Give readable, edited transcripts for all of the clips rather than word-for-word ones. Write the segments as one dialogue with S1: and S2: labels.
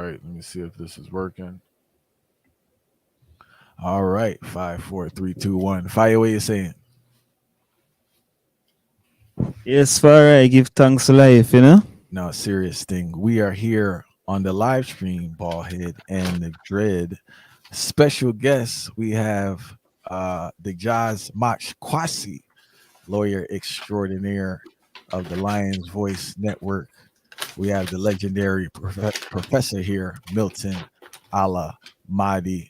S1: right, let me see if this is working. All right, 5, 4, 3, 2, 1. Fire away, you're saying.
S2: Yes, Father, I give thanks to life, you know.
S1: No, serious thing. We are here on the live stream, Bald Head and the Dread. Special guests, we have Dejazmatch Kwasi, lawyer extraordinaire of the Lions Voice Network. We have the legendary professor here, Milton Allimadi.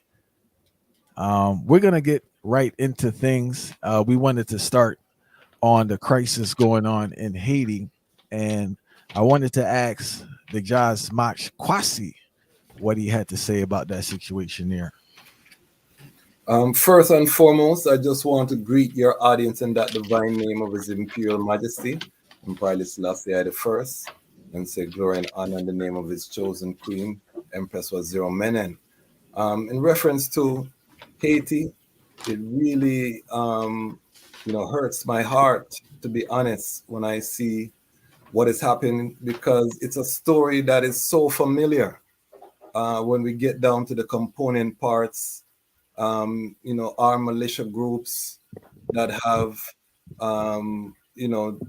S1: We're going to get right into things. We wanted to start on the crisis going on in Haiti. And I wanted to ask the Dejazmatch Kwasi what he had to say about that situation there.
S3: First and foremost, I just want to greet your audience in that divine name of His Imperial Majesty, Emperor Selassie I the First, and say glory and honor in the name of His chosen Queen, Empress Waziri Menen. In reference to Haiti, it really, hurts my heart, to be honest, when I see what is happening, because it's a story that is so familiar. When we get down to the component parts, our militia groups that have,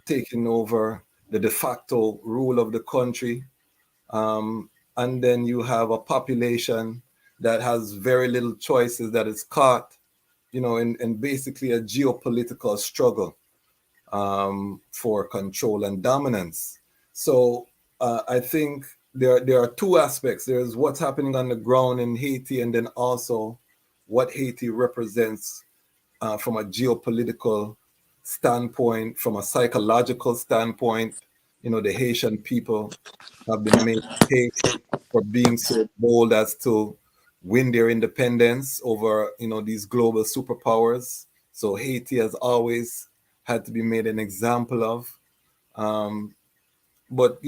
S3: taken over the de facto rule of the country. And then you have a population that has very little choices, that is caught, in basically a geopolitical struggle for control and dominance. So I think there are two aspects. There's what's happening on the ground in Haiti, and then also what Haiti represents from a geopolitical standpoint, from a psychological standpoint. The Haitian people have been made to pay for being so bold as to win their independence over, these global superpowers. So Haiti has always had to be made an example of. But,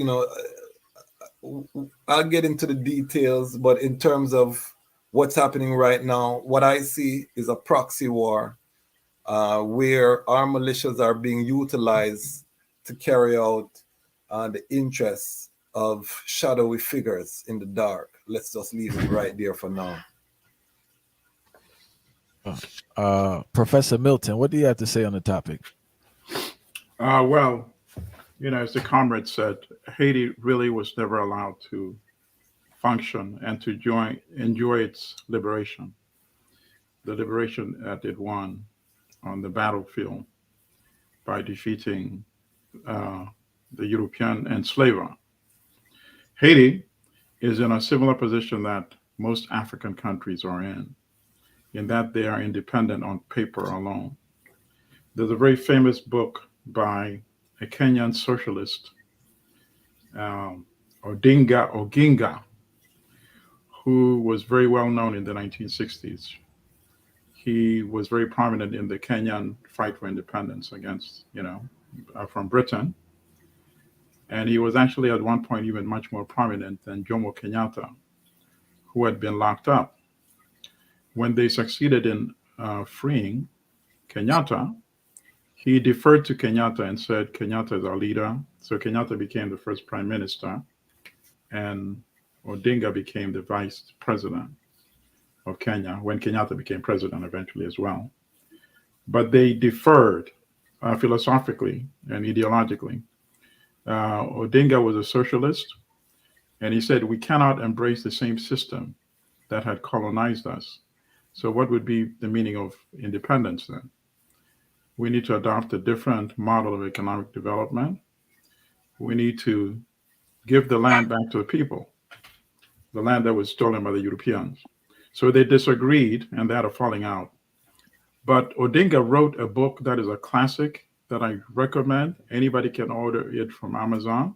S3: I'll get into the details, but in terms of what's happening right now, what I see is a proxy war where our militias are being utilized to carry out the interests of shadowy figures in the dark. Let's just leave it right there for now.
S1: Professor Milton, what do you have to say on the topic?
S4: Well, as the comrade said, Haiti really was never allowed to function and to enjoy its liberation, the liberation that it won on the battlefield by defeating the European enslaver. Haiti is in a similar position that most African countries are in that they are independent on paper alone. There's a very famous book by a Kenyan socialist, Oginga, who was very well known in the 1960s. He was very prominent in the Kenyan fight for independence against, from Britain. And he was actually at one point even much more prominent than Jomo Kenyatta, who had been locked up. When they succeeded in freeing Kenyatta, he deferred to Kenyatta and said, Kenyatta is our leader. So Kenyatta became the first prime minister, and Odinga became the vice president of Kenya when Kenyatta became president eventually as well. But they deferred philosophically and ideologically. Odinga was a socialist, and he said, we cannot embrace the same system that had colonized us. So what would be the meaning of independence then? We need to adopt a different model of economic development. We need to give the land back to the people, the land that was stolen by the Europeans. So they disagreed, and they had a falling out. But Odinga wrote a book that is a classic that I recommend. Anybody can order it from Amazon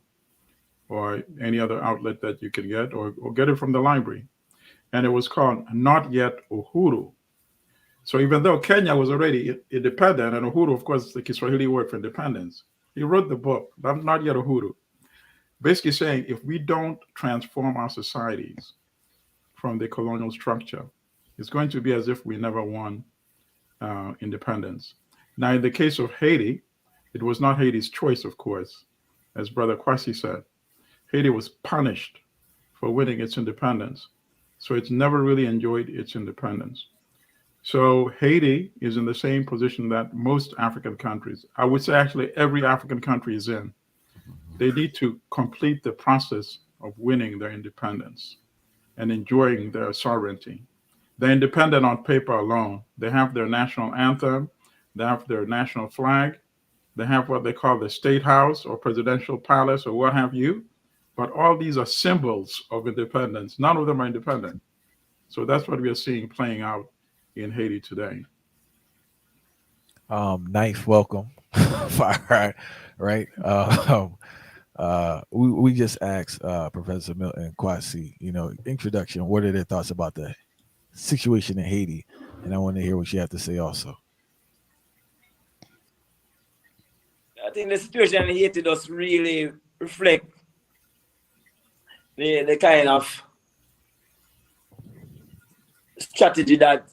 S4: or any other outlet that you can get, or get it from the library. And it was called Not Yet Uhuru. So even though Kenya was already independent, and Uhuru, of course, is the Kiswahili word for independence, he wrote the book, Not Yet Uhuru, basically saying if we don't transform our societies from the colonial structure, it's going to be as if we never won independence. Now, in the case of Haiti, it was not Haiti's choice, of course. As Brother Kwasi said, Haiti was punished for winning its independence. So it's never really enjoyed its independence. So Haiti is in the same position that most African countries, I would say actually every African country is in. They need to complete the process of winning their independence and enjoying their sovereignty. They're independent on paper alone. They have their national anthem, they have their national flag, they have what they call the state house or presidential palace or what have you. But all these are symbols of independence. None of them are independent. So that's what we are seeing playing out in Haiti today.
S1: Knife, welcome. Fire, right? We just asked Professor Milton Kwasi, introduction. What are their thoughts about the situation in Haiti? And I want to hear what you have to say also.
S5: I think the situation in Haiti does really reflect the kind of strategy that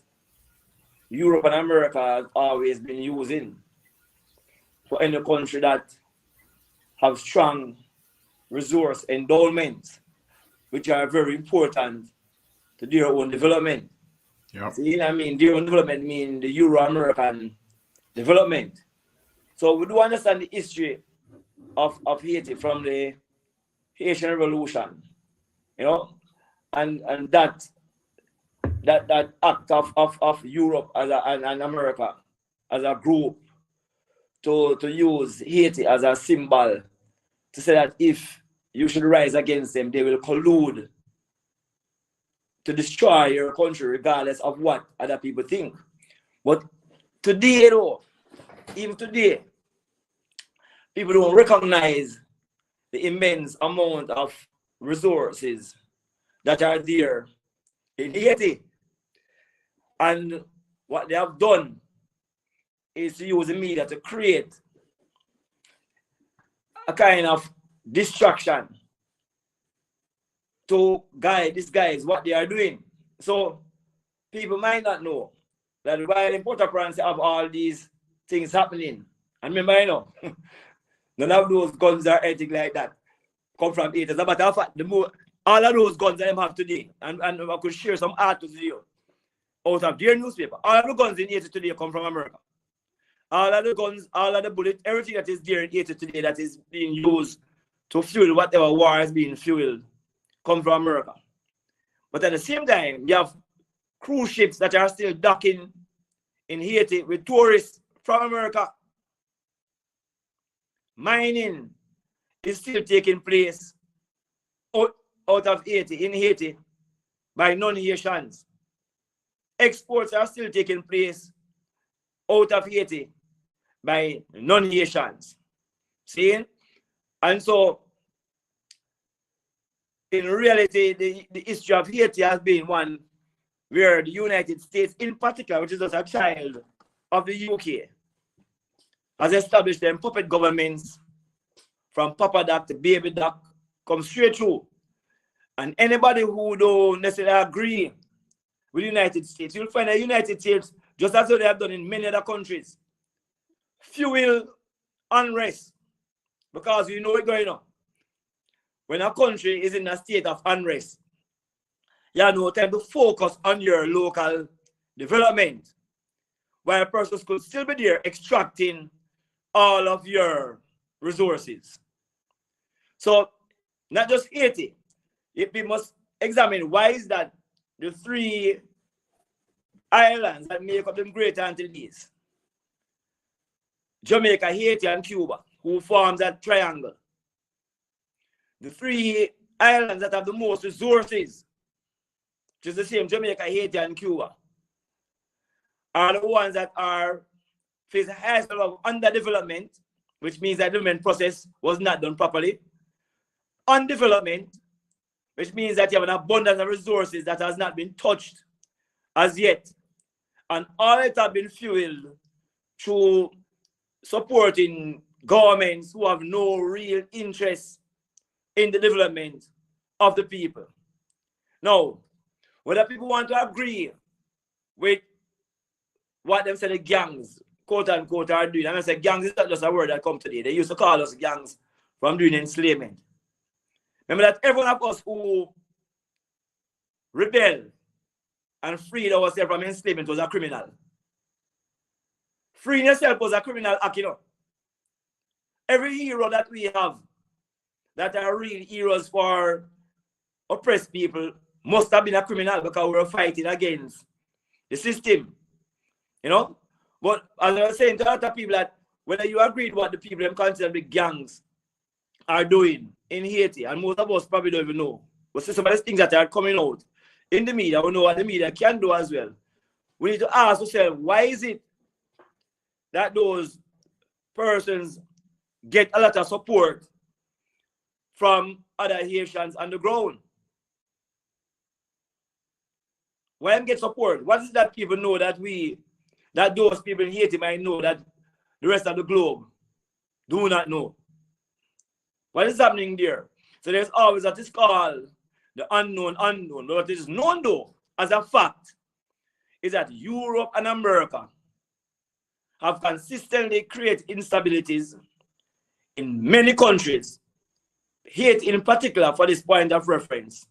S5: Europe and America has always been using for any country that have strong resource endowments, which are very important to their own development.
S4: Yep.
S5: See, their own development means the Euro-American development. So we do understand the history of Haiti from the Haitian Revolution, and that act of Europe and America as a group to use Haiti as a symbol to say that if you should rise against them, they will collude to destroy your country regardless of what other people think. But today, though, even today, people don't recognize the immense amount of resources that are there in Haiti. And what they have done is to use the media to create a kind of distraction to guide these guys what they are doing. So people might not know that while in Port-au-Prince have all these things happening, and remember, none of those guns are anything like that come from Haiti. As a matter of fact, all of those guns that they have today, and I could share some articles with you out of their newspaper. All of the guns in Haiti today come from America. All of the guns, all of the bullets, everything that is there in Haiti today that is being used to fuel whatever war is being fueled come from America. But at the same time, you have cruise ships that are still docking in Haiti with tourists from America. Mining is still taking place out of Haiti, in Haiti, by non-Haitians. Exports are still taking place out of Haiti by non-Haitians. See? And so, in reality, the history of Haiti has been one where the United States, in particular, which is just a child of the UK, has established them puppet governments from Papa Doc to Baby Doc, come straight through. And anybody who don't necessarily agree with the United States, you'll find the United States, just as they have done in many other countries, fuel unrest, because you know what's going on. When a country is in a state of unrest, you have no time to focus on your local development, while persons could still be there extracting all of your resources. So, not just Haiti, we must examine why is that the three islands that make up the Great Antilles, Jamaica, Haiti, and Cuba, who forms that triangle. The three islands that have the most resources, which is the same Jamaica, Haiti, and Cuba, are the ones that are face a high level of underdevelopment, which means that the development process was not done properly. Undevelopment, which means that you have an abundance of resources that has not been touched as yet. And all it has been fueled through supporting governments who have no real interest in the development of the people. Now, whether people want to agree with what them say the gangs, quote unquote, are doing, and I say gangs is not just a word that come today. They used to call us gangs from doing enslavement. Remember that every one of us who rebel, and freed ourselves from enslavement was a criminal. Freeing yourself was a criminal act, you know. Every hero that we have that are real heroes for oppressed people must have been a criminal because we were fighting against the system, you know. But as I was saying to other people, that whether you agree with what the people consider the gangs are doing in Haiti, and most of us probably don't even know, but see some of the things that are coming out in the media, we know what the media can do as well. We need to ask ourselves, why is it that those persons get a lot of support from other Haitians on the ground? Why them get support? What is that people know that those people in Haiti might know that the rest of the globe do not know? What is happening there? So there's always what is called the unknown unknown. But what is known though, as a fact, is that Europe and America have consistently created instabilities in many countries, Haiti in particular for this point of reference,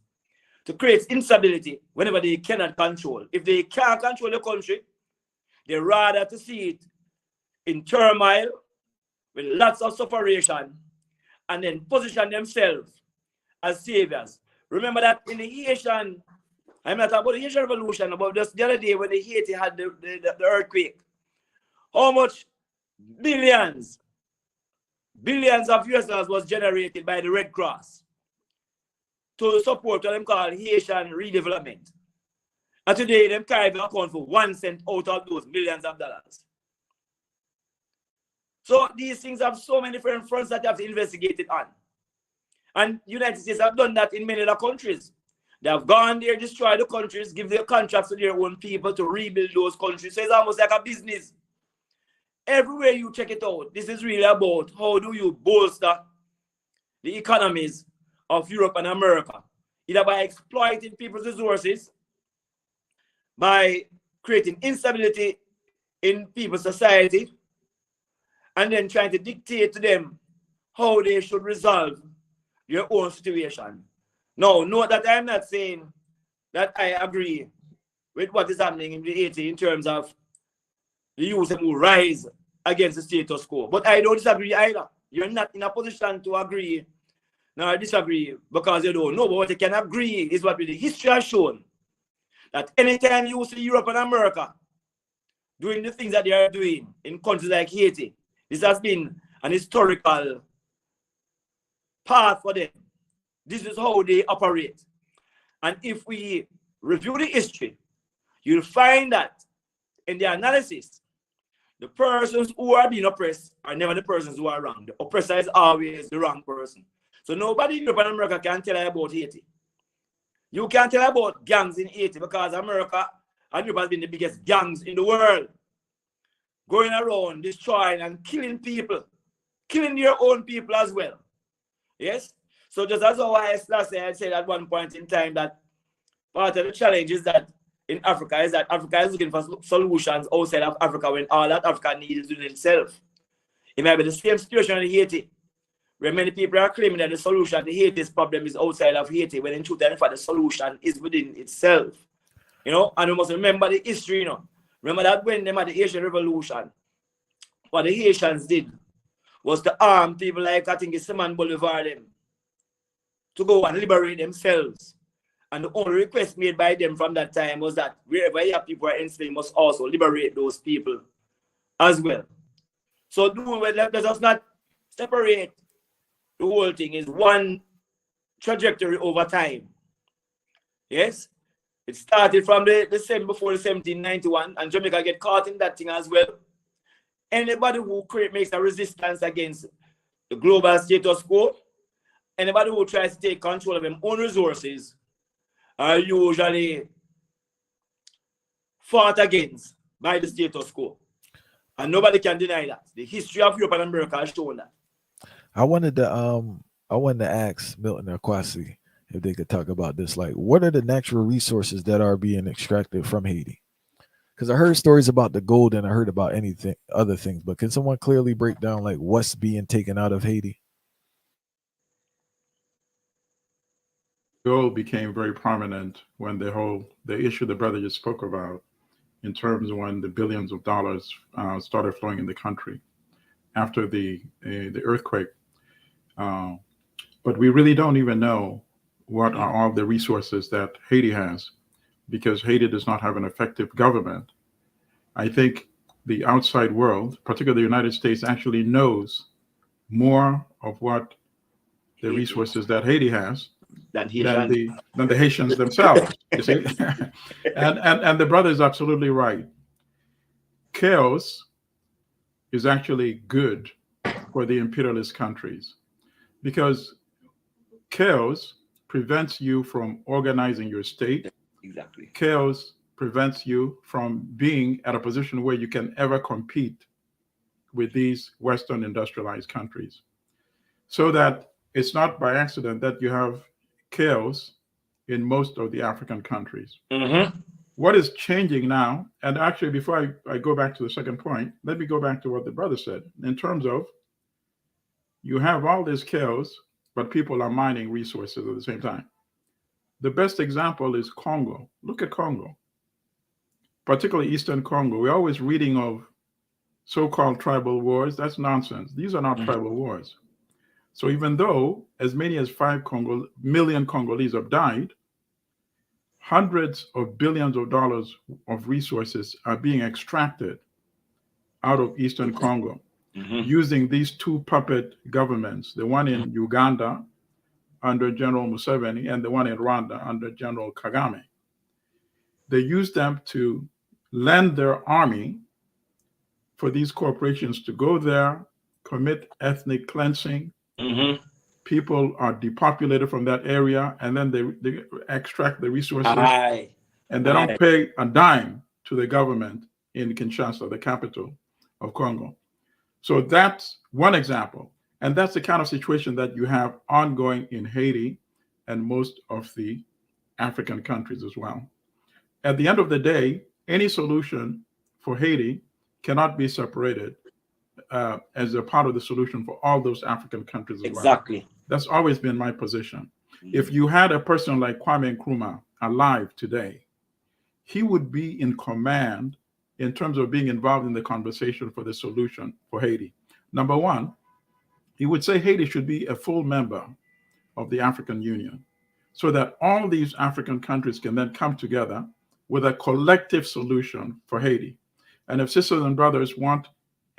S5: to create instability whenever they cannot control. If they can't control the country, they rather to see it in turmoil with lots of separation and then position themselves as saviors. Remember that in the Haitian, I'm not talking about the Haitian Revolution, about just the other day when the Haiti had the earthquake. How much billions of US dollars was generated by the Red Cross to support what them call Haitian redevelopment. And today, them can't even account for 1 cent out of those millions of dollars. So these things have so many different fronts that you have to investigate it on. And United States have done that in many other countries. They have gone there, destroyed the countries, give their contracts to their own people to rebuild those countries. So it's almost like a business. Everywhere you check it out, this is really about how do you bolster the economies of Europe and America, either by exploiting people's resources, by creating instability in people's society, and then trying to dictate to them how they should resolve their own situation. Now, note that I'm not saying that I agree with what is happening in the Haiti in terms of the youth who rise against the status quo. But I don't disagree either. You're not in a position to agree nor disagree because you don't know. But what you can agree is what the history has shown, that anytime you see Europe and America doing the things that they are doing in countries like Haiti, this has been an historical path for them. This is how they operate. And if we review the history, you'll find that in the analysis, the persons who are being oppressed are never the persons who are wrong. The oppressor is always the wrong person. So nobody in Europe and America can tell you about Haiti. You can't tell about gangs in Haiti because America and Europe has been the biggest gangs in the world. Going around, destroying and killing people. Killing their own people as well. Yes? So just as how I said at one point in time that part of the challenge is that in Africa is that Africa is looking for solutions outside of Africa when all that Africa needs is within itself. It might be the same situation in Haiti, where many people are claiming that the solution to Haiti's problem is outside of Haiti, when in truth and fact the solution is within itself. You know, and we must remember the history, you know. Remember that when they had the Haitian Revolution, what the Haitians did was to arm people like, I think it's Simon Bolivar them, to go and liberate themselves. And the only request made by them from that time was that wherever you have people are enslaved, must also liberate those people as well. So let us not separate the whole thing. Is one trajectory over time. Yes? It started from the same before the 1791, and Jamaica get caught in that thing as well. Anybody who makes a resistance against the global status quo, anybody who tries to take control of their own resources are usually fought against by the status quo. And nobody can deny that. The history of Europe and America has shown that.
S1: I wanted to ask Milton or Kwasi if they could talk about this. Like, what are the natural resources that are being extracted from Haiti? Because I heard stories about the gold and I heard about other things, but can someone clearly break down like what's being taken out of Haiti?
S4: Creole became very prominent when the issue the brother just spoke about, in terms of when the billions of dollars started flowing in the country after the earthquake. But we really don't even know what are all the resources that Haiti has, because Haiti does not have an effective government. I think the outside world, particularly the United States, actually knows more of what the resources that Haiti has than the Haitians themselves. You see, and the brother is absolutely right. Chaos is actually good for the imperialist countries, because chaos prevents you from organizing your state.
S5: Exactly.
S4: Chaos prevents you from being at a position where you can ever compete with these Western industrialized countries. So that it's not by accident that you have chaos in most of the African countries.
S5: Mm-hmm.
S4: What is changing now, and actually before I go back to the second point, let me go back to what the brother said, in terms of you have all this chaos, but people are mining resources at the same time. The best example is Congo. Look at Congo, particularly Eastern Congo. We're always reading of so-called tribal wars. That's nonsense. These are not tribal wars. So even though as many as 5 million Congolese have died, hundreds of billions of dollars of resources are being extracted out of Eastern Congo using these 2 puppet governments, the one in Uganda under General Museveni and the one in Rwanda under General Kagame. They use them to lend their army for these corporations to go there, commit ethnic cleansing. People are depopulated from that area, and then they extract the resources, and they don't pay a dime to the government in Kinshasa, the capital of Congo. So that's one example. And that's the kind of situation that you have ongoing in Haiti and most of the African countries as well. At the end of the day, any solution for Haiti cannot be separated as a part of the solution for all those African countries as well.
S5: Exactly.
S4: That's always been my position. If you had a person like Kwame Nkrumah alive today, he would be in command in terms of being involved in the conversation for the solution for Haiti. Number one, he would say Haiti should be a full member of the African Union, so that all these African countries can then come together with a collective solution for Haiti. And if sisters and brothers want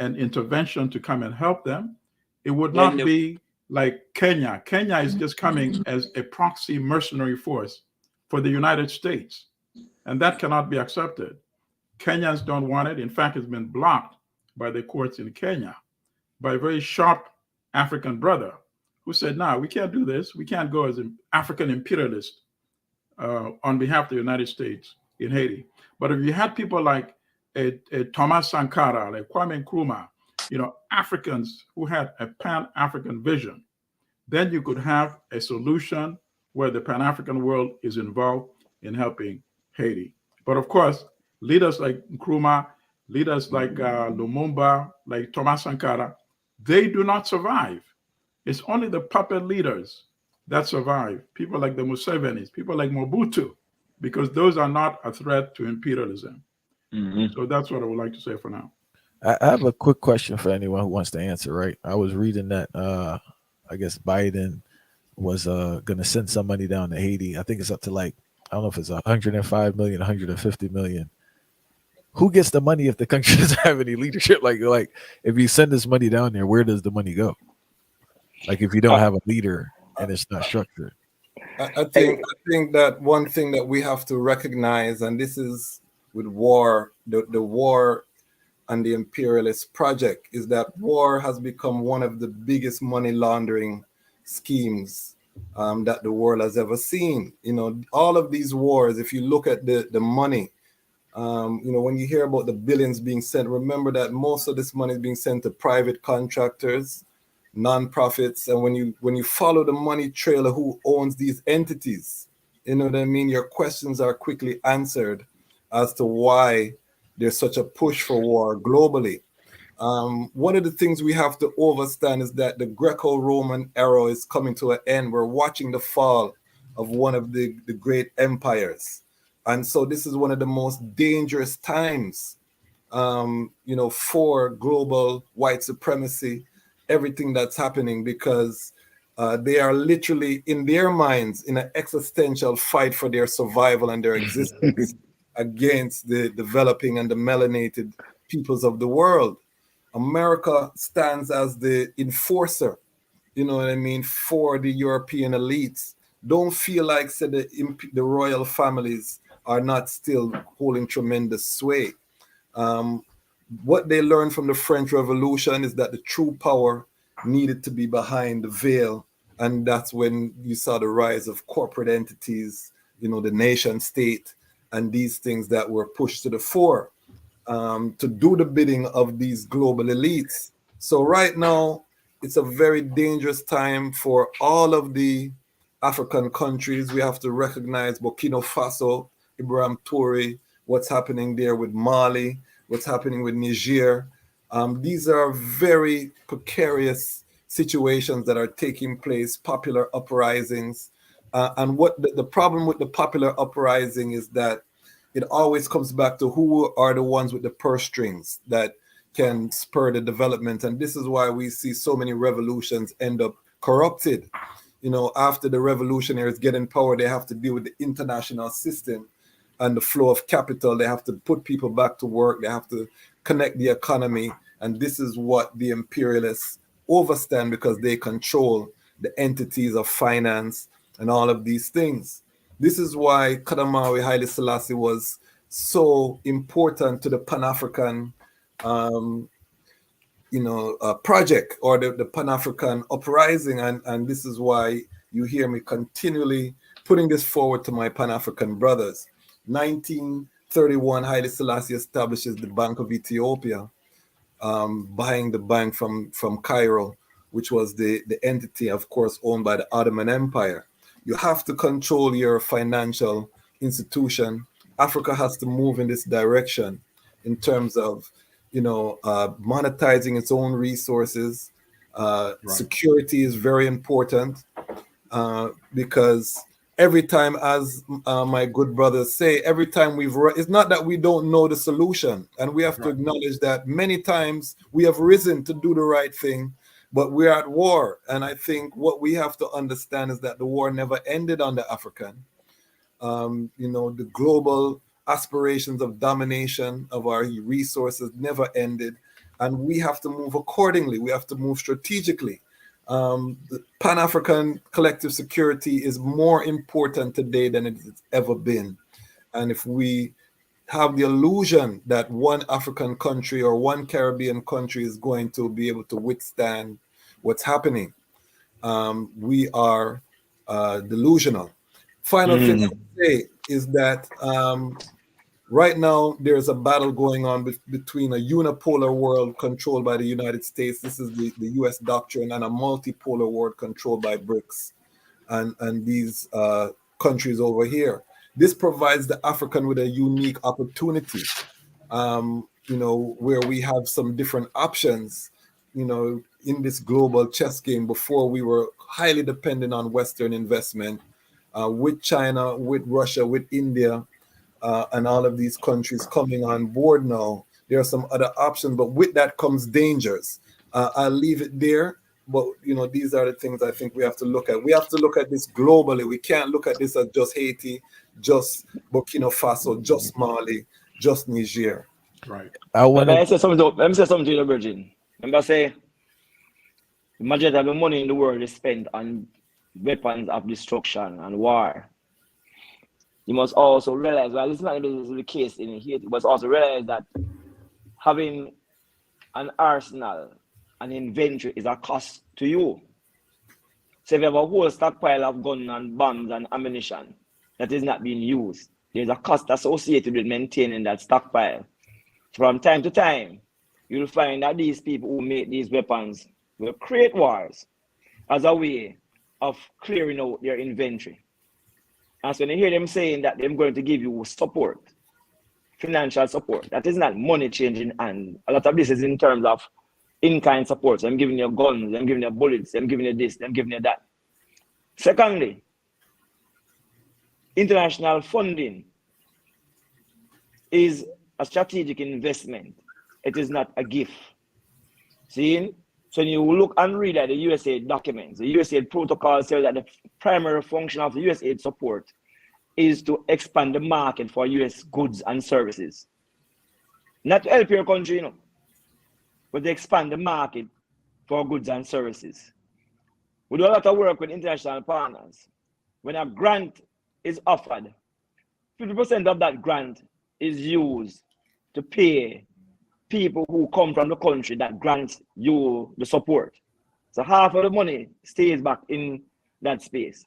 S4: an intervention to come and help them, it would not be like Kenya. Kenya is just coming as a proxy mercenary force for the United States, and that cannot be accepted. Kenyans don't want it. In fact, it's been blocked by the courts in Kenya by a very sharp African brother who said, "No, we can't do this. We can't go as an African imperialist on behalf of the United States in Haiti." But if you had people like Thomas Sankara, like Kwame Nkrumah, Africans who had a Pan-African vision, then you could have a solution where the Pan-African world is involved in helping Haiti. But of course, leaders like Nkrumah, leaders like Lumumba, like Thomas Sankara, they do not survive. It's only the puppet leaders that survive. People like the Musevenis, people like Mobutu, because those are not a threat to imperialism. So that's what I would like to say for now.
S1: I have a quick question for anyone who wants to answer, right? I was reading that I guess Biden was going to send some money down to Haiti. I think it's up to I don't know if it's 105 million, 150 million. Who gets the money if the country doesn't have any leadership? Like if you send this money down there, where does the money go? Like if you don't have a leader and it's not structured.
S3: I think that one thing that we have to recognize, and this is with war, the war and the imperialist project, is that war has become one of the biggest money laundering schemes that the world has ever seen. All of these wars, if you look at the money, when you hear about the billions being sent, remember that most of this money is being sent to private contractors, non-profits, and when you follow the money trail of who owns these entities, you know what I mean, your questions are quickly answered as to why there's such a push for war globally. One of the things we have to understand is that the Greco-Roman era is coming to an end. We're watching the fall of one of the great empires. And so this is one of the most dangerous times, for global white supremacy, everything that's happening, because they are literally, in their minds, in an existential fight for their survival and their existence against the developing and the melanated peoples of the world. America stands as the enforcer, you know what I mean, for the European elites. Don't feel like the royal families are not still holding tremendous sway. What they learned from the French Revolution is that the true power needed to be behind the veil. And that's when you saw the rise of corporate entities, the nation state, and these things that were pushed to the fore to do the bidding of these global elites. So right now, it's a very dangerous time for all of the African countries. We have to recognize Burkina Faso, Ibrahim Toure, what's happening there with Mali, what's happening with Niger. These are very precarious situations that are taking place, popular uprisings. And what the problem with the popular uprising is that it always comes back to who are the ones with the purse strings that can spur the development. And this is why we see so many revolutions end up corrupted. After the revolutionaries get in power, they have to deal with the international system and the flow of capital. They have to put people back to work. They have to connect the economy. And this is what the imperialists overstand, because they control the entities of finance and all of these things. This is why Kadamawi Haile Selassie was so important to the Pan-African project, or the Pan-African uprising. And this is why you hear me continually putting this forward to my Pan-African brothers. 1931, Haile Selassie establishes the Bank of Ethiopia, buying the bank from Cairo, which was the entity, of course, owned by the Ottoman Empire. You have to control your financial institution. Africa has to move in this direction in terms of, monetizing its own resources. Right. Security is very important because every time, as my good brothers say, every time it's not that we don't know the solution. And we have to acknowledge that many times we have risen to do the right thing, but we're at war. And I think what we have to understand is that the war never ended on the African. The global aspirations of domination of our resources never ended. And we have to move accordingly. We have to move strategically. The Pan-African collective security is more important today than it's ever been. And if we have the illusion that one African country or one Caribbean country is going to be able to withstand what's happening, we are delusional. Final thing I would say is that right now there's a battle going on between a unipolar world controlled by the United States. This is the US doctrine, and a multipolar world controlled by BRICS and these countries over here. This provides the African with a unique opportunity, where we have some different options, in this global chess game. Before, we were highly dependent on Western investment with China, with Russia, with India, and all of these countries coming on board now. There are some other options, but with that comes dangers. I'll leave it there. But, these are the things I think we have to look at. We have to look at this globally. We can't look at this as just Haiti, just Burkina Faso, just Mali, just Niger.
S4: Right.
S5: Let me say something to you, Virgin. Remember, say, the majority of the money in the world is spent on weapons of destruction and war. You must also realize, well, it's not the case in Haiti, you must also realize that having an arsenal, an inventory, is a cost to you. So if you have a whole stockpile of guns and bombs and ammunition that is not being used, there's a cost associated with maintaining that stockpile. From time to time, you'll find that these people who make these weapons will create wars as a way of clearing out their inventory. And so when you hear them saying that they're going to give you support, financial support, that is not money changing, and a lot of this is in terms of in-kind support. So I'm giving you guns, I'm giving you bullets, I'm giving you this, I'm giving you that. Secondly, international funding is a strategic investment. It is not a gift. See? So when you look and read at the USAID documents, the USAID protocol says that the primary function of the USAID support is to expand the market for US goods and services. Not to help your country, you know, but to expand the market for goods and services. We do a lot of work with international partners. When a grant is offered, 50% of that grant is used to pay people who come from the country that grants you the support. So half of the money stays back in that space.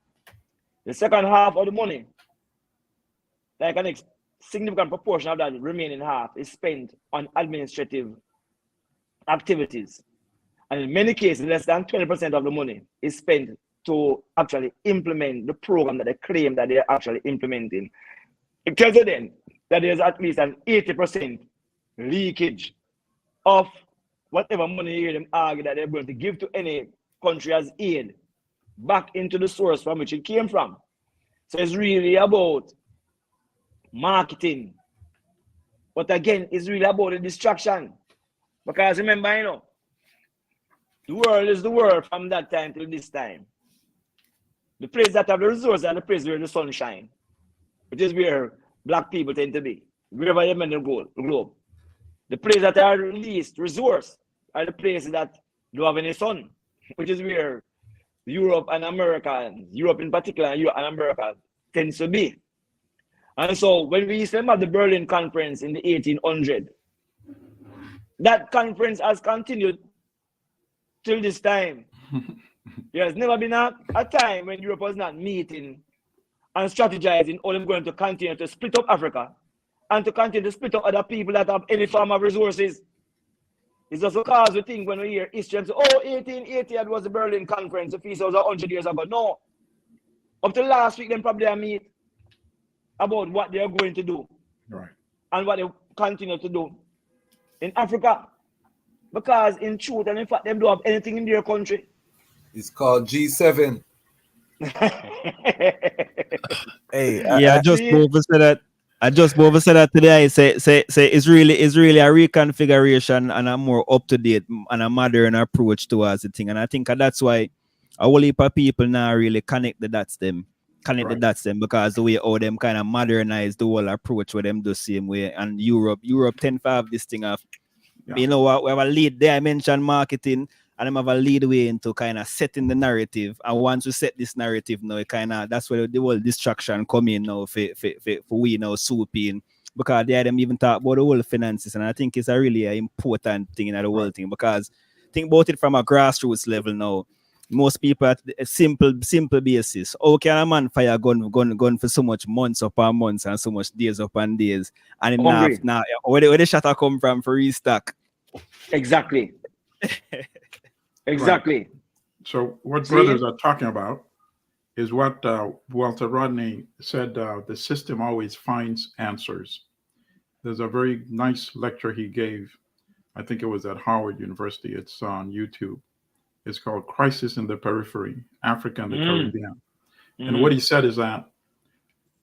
S5: The second half of the money, like a significant proportion of that remaining half, is spent on administrative activities. And in many cases, less than 20% of the money is spent to actually implement the program that they claim that they're actually implementing. It tells you then that there's at least an 80% leakage of whatever money you hear them argue that they're going to give to any country as aid back into the source from which it came from. So it's really about marketing. But again, it's really about the distraction. Because remember, you know, the world is the world from that time till this time. The place that have the resources and the place where the sun shines, which is where black people tend to be, wherever they in the globe. The places that are least resource are the places that don't have any sun, which is where Europe and America, Europe in particular, Europe and America tends to be. And so when we used to have the Berlin Conference in the 1800s, that conference has continued till this time. There has never been a time when Europe was not meeting and strategizing how they're going to continue to split up Africa and to continue to split up other people that have any form of resources. It's just because we think when we hear history and say, oh, 1880 that was the Berlin Conference, the feast was 100 years ago. No. Up to last week, then probably meet about what they're going to do.
S4: Right.
S5: And what they continue to do in Africa. Because in truth and in fact, they don't have anything in their country.
S3: It's called G7.
S1: Hey,
S2: I just said that today. Say it's really a reconfiguration and a more up to date and a modern approach towards the thing. And I think that's why a whole heap of people now really connect the dots because the way how them kind of modernize the whole approach with them the same way. And Europe tend to have this thing of, you know what, we have a lead dimension marketing. And them have a lead way into kind of setting the narrative. And once we set this narrative now, it kind of, that's where the whole distraction come in now for we now swooping. Because they them even talk about the whole finances. And I think it's a really important thing in the whole thing. Because think about it from a grassroots level now. Most people at a simple basis. How can a man fire a gun for so much months upon months and so much days upon days? And him now where the shatter come from for restock?
S5: Exactly. Exactly.
S4: Right. So what brothers are talking about is what Walter Rodney said, the system always finds answers. There's a very nice lecture he gave. I think it was at Howard University. It's on YouTube. It's called Crisis in the Periphery, Africa and the Caribbean. And what he said is that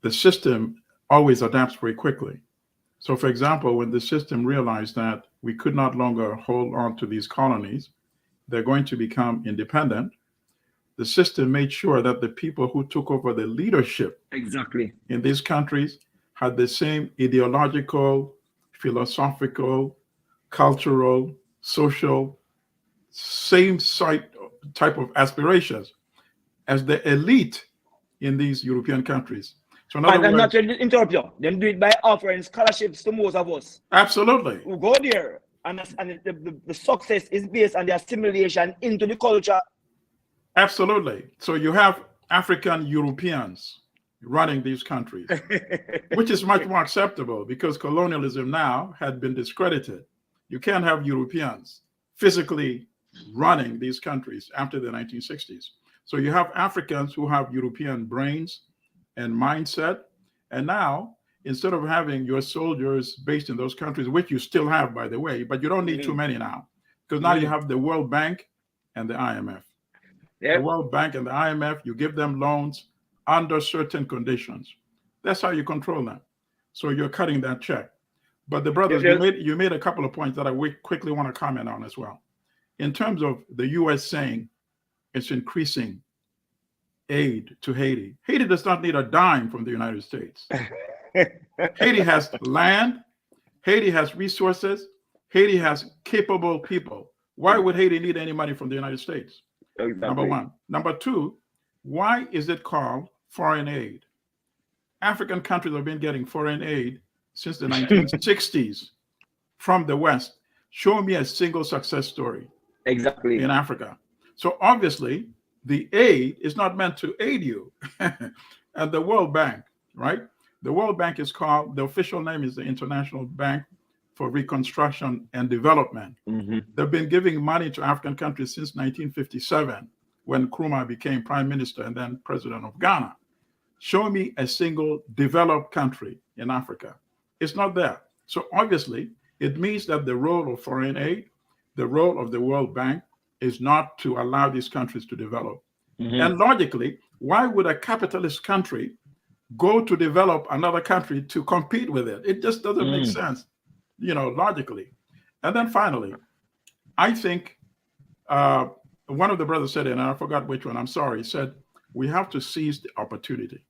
S4: the system always adapts very quickly. So for example, when the system realized that we could not longer hold on to these colonies, they're going to become independent, the system made sure that the people who took over the leadership in these countries had the same ideological, philosophical, cultural, social, same type of aspirations as the elite in these European countries. So
S5: and I'm not trying to interrupt you. Them do it by offering scholarships to most of us.
S4: Absolutely.
S5: Who go there. And the success is based on the assimilation into the culture.
S4: Absolutely. So you have African Europeans running these countries, which is much more acceptable because colonialism now had been discredited. You can't have Europeans physically running these countries after the 1960s. So you have Africans who have European brains and mindset. And now, instead of having your soldiers based in those countries, which you still have, by the way, but you don't need too many now, because now you have the World Bank and the IMF. The World Bank and the IMF, you give them loans under certain conditions. That's how you control them. So you're cutting that check. But the brothers,
S5: Yes.
S4: you made a couple of points that I quickly want to comment on as well. In terms of the U.S. saying it's increasing aid to Haiti. Haiti does not need a dime from the United States. Haiti has land. Haiti has resources. Haiti has capable people. Why would Haiti need any money from the United States?
S5: Exactly.
S4: Number one. Number two, why is it called foreign aid? African countries have been getting foreign aid since the 1960s from the West. Show me a single success story
S5: Exactly.
S4: in Africa. So obviously, the aid is not meant to aid you. And the World Bank, right? The World Bank is called, the official name is the International Bank for Reconstruction and Development. They've been giving money to African countries since 1957, when Nkrumah became prime minister and then president of Ghana. Show me a single developed country in Africa. It's not there. So obviously, it means that the role of foreign aid, the role of the World Bank, is not to allow these countries to develop. And logically, why would a capitalist country go to develop another country to compete with it? It just doesn't make sense, logically. And then finally, I think one of the brothers said, and I forgot which one, I'm sorry, said, we have to seize the opportunity.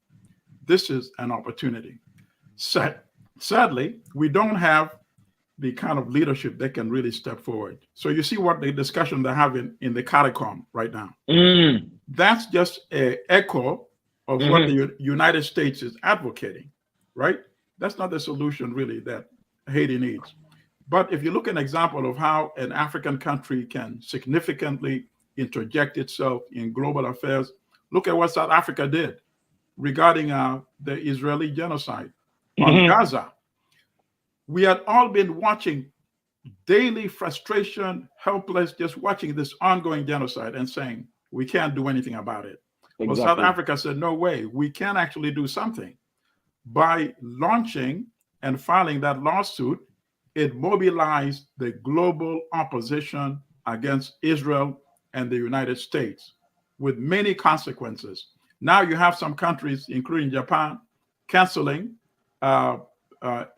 S4: This is an opportunity. Sadly, we don't have the kind of leadership that can really step forward. So you see what the discussion they're having in the CARICOM right now. That's just an echo of what the United States is advocating, right? That's not the solution really that Haiti needs. But if you look at an example of how an African country can significantly interject itself in global affairs, look at what South Africa did regarding the Israeli genocide on Gaza. We had all been watching daily frustration, helpless, just watching this ongoing genocide and saying, we can't do anything about it. Well, South Africa said, no way, we can actually do something. By launching and filing that lawsuit, it mobilized the global opposition against Israel and the United States with many consequences. Now you have some countries, including Japan, canceling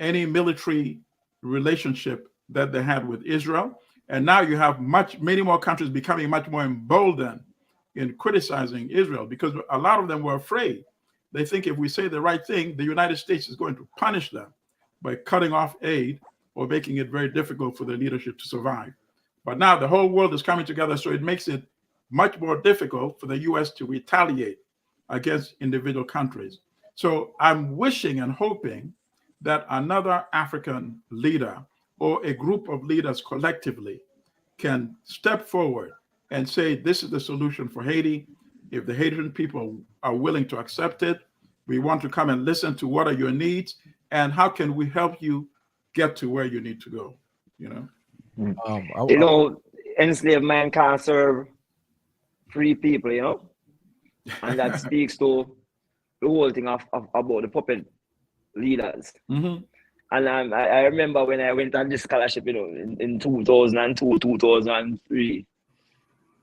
S4: any military relationship that they had with Israel. And now you have many more countries becoming much more emboldened in criticizing Israel because a lot of them were afraid. They think if we say the right thing, the United States is going to punish them by cutting off aid or making it very difficult for the leadership to survive. But now the whole world is coming together, so it makes it much more difficult for the US to retaliate against individual countries. So I'm wishing and hoping that another African leader or a group of leaders collectively can step forward and say, this is the solution for Haiti. If the Haitian people are willing to accept it, we want to come and listen to what are your needs and how can we help you get to where you need to go,
S5: Enslaved man can't serve free people, and that speaks to the whole thing about the puppet leaders. And I remember when I went on this scholarship, in 2002, 2003,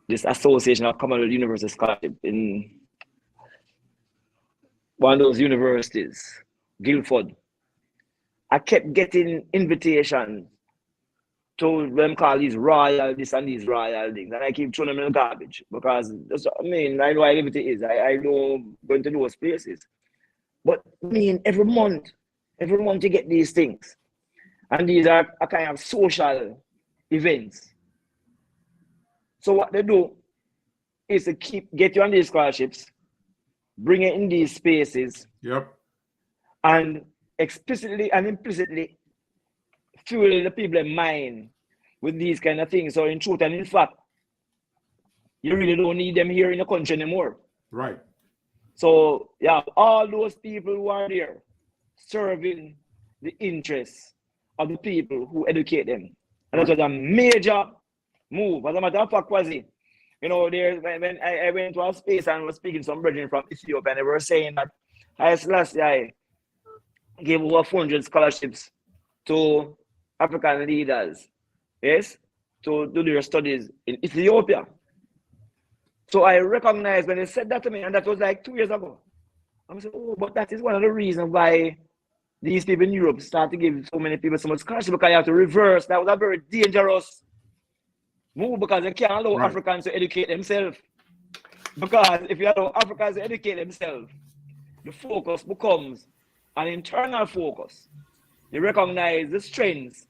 S5: this Association of Commonwealth University Scholarship in one of those universities, Guildford. I kept getting invitations to them call these royal this and these royal things, and I keep throwing them in the garbage because I know how liberty is. I know going to those places, but every month you get these things, and these are a kind of social events. So what they do is to get you on these scholarships, bring it in these spaces, and explicitly and implicitly fuel the people's mind with these kind of things. So in truth and in fact, you really don't need them here in the country anymore.
S4: Right.
S5: So yeah, all those people who are there serving the interests of the people who educate them. And that was a major move. As a matter of fact, Kwasi, when I went to a space and was speaking to some brethren from Ethiopia, and they were saying that I gave over 400 scholarships to African leaders, yes, to do their studies in Ethiopia. So I recognized when they said that to me, and that was like 2 years ago. I'm saying, oh, but that is one of the reasons why these people in Europe start to give so many people so much scholarship, because you have to reverse. That was a very dangerous move, because you can't allow Africans to educate themselves. Because if you allow Africans to educate themselves, the focus becomes an internal focus. You recognize the strengths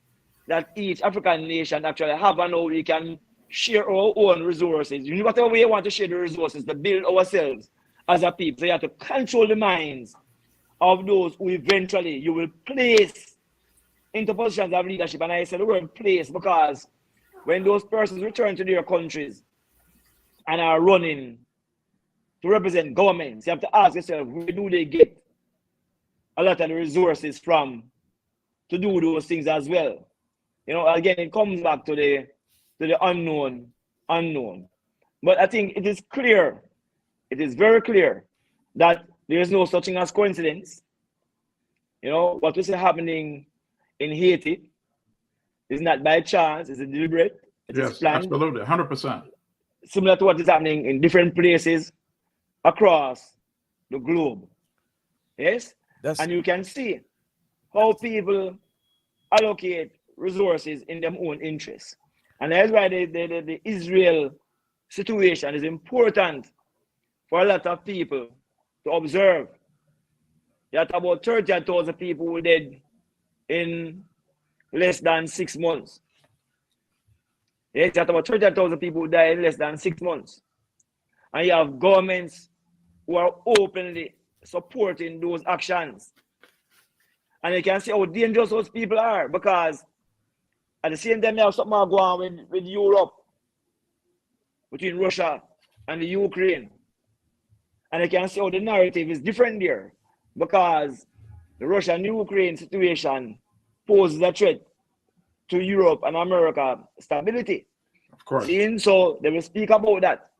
S5: that each African nation actually have, and how we can share our own resources. You know, whatever way you want to share the resources to build ourselves as a people. So you have to control the minds of those who eventually you will place into positions of leadership. And I say the word place because when those persons return to their countries and are running to represent governments, you have to ask yourself, where do they get a lot of the resources from to do those things as well? You know, again, it comes back to the unknown. But I think it is clear, it is very clear that there is no such thing as coincidence. You know, what we see happening in Haiti is not by chance, it's deliberate. It is planned.
S4: Absolutely, 100%.
S5: Similar to what is happening in different places across the globe. Yes? And you can see how people allocate resources in their own interests. And that's why the Israel situation is important for a lot of people to observe. You have about 30,000 people who died in less than 6 months. Yes, you have about 30,000 people who died in less than 6 months. And you have governments who are openly supporting those actions. And you can see how dangerous those people are, because at the same time you have something going on with Europe, between Russia and the Ukraine. And you can see how the narrative is different there, because the Russia and Ukraine situation poses a threat to Europe and America stability.
S4: Of course.
S5: See? So they will speak about that.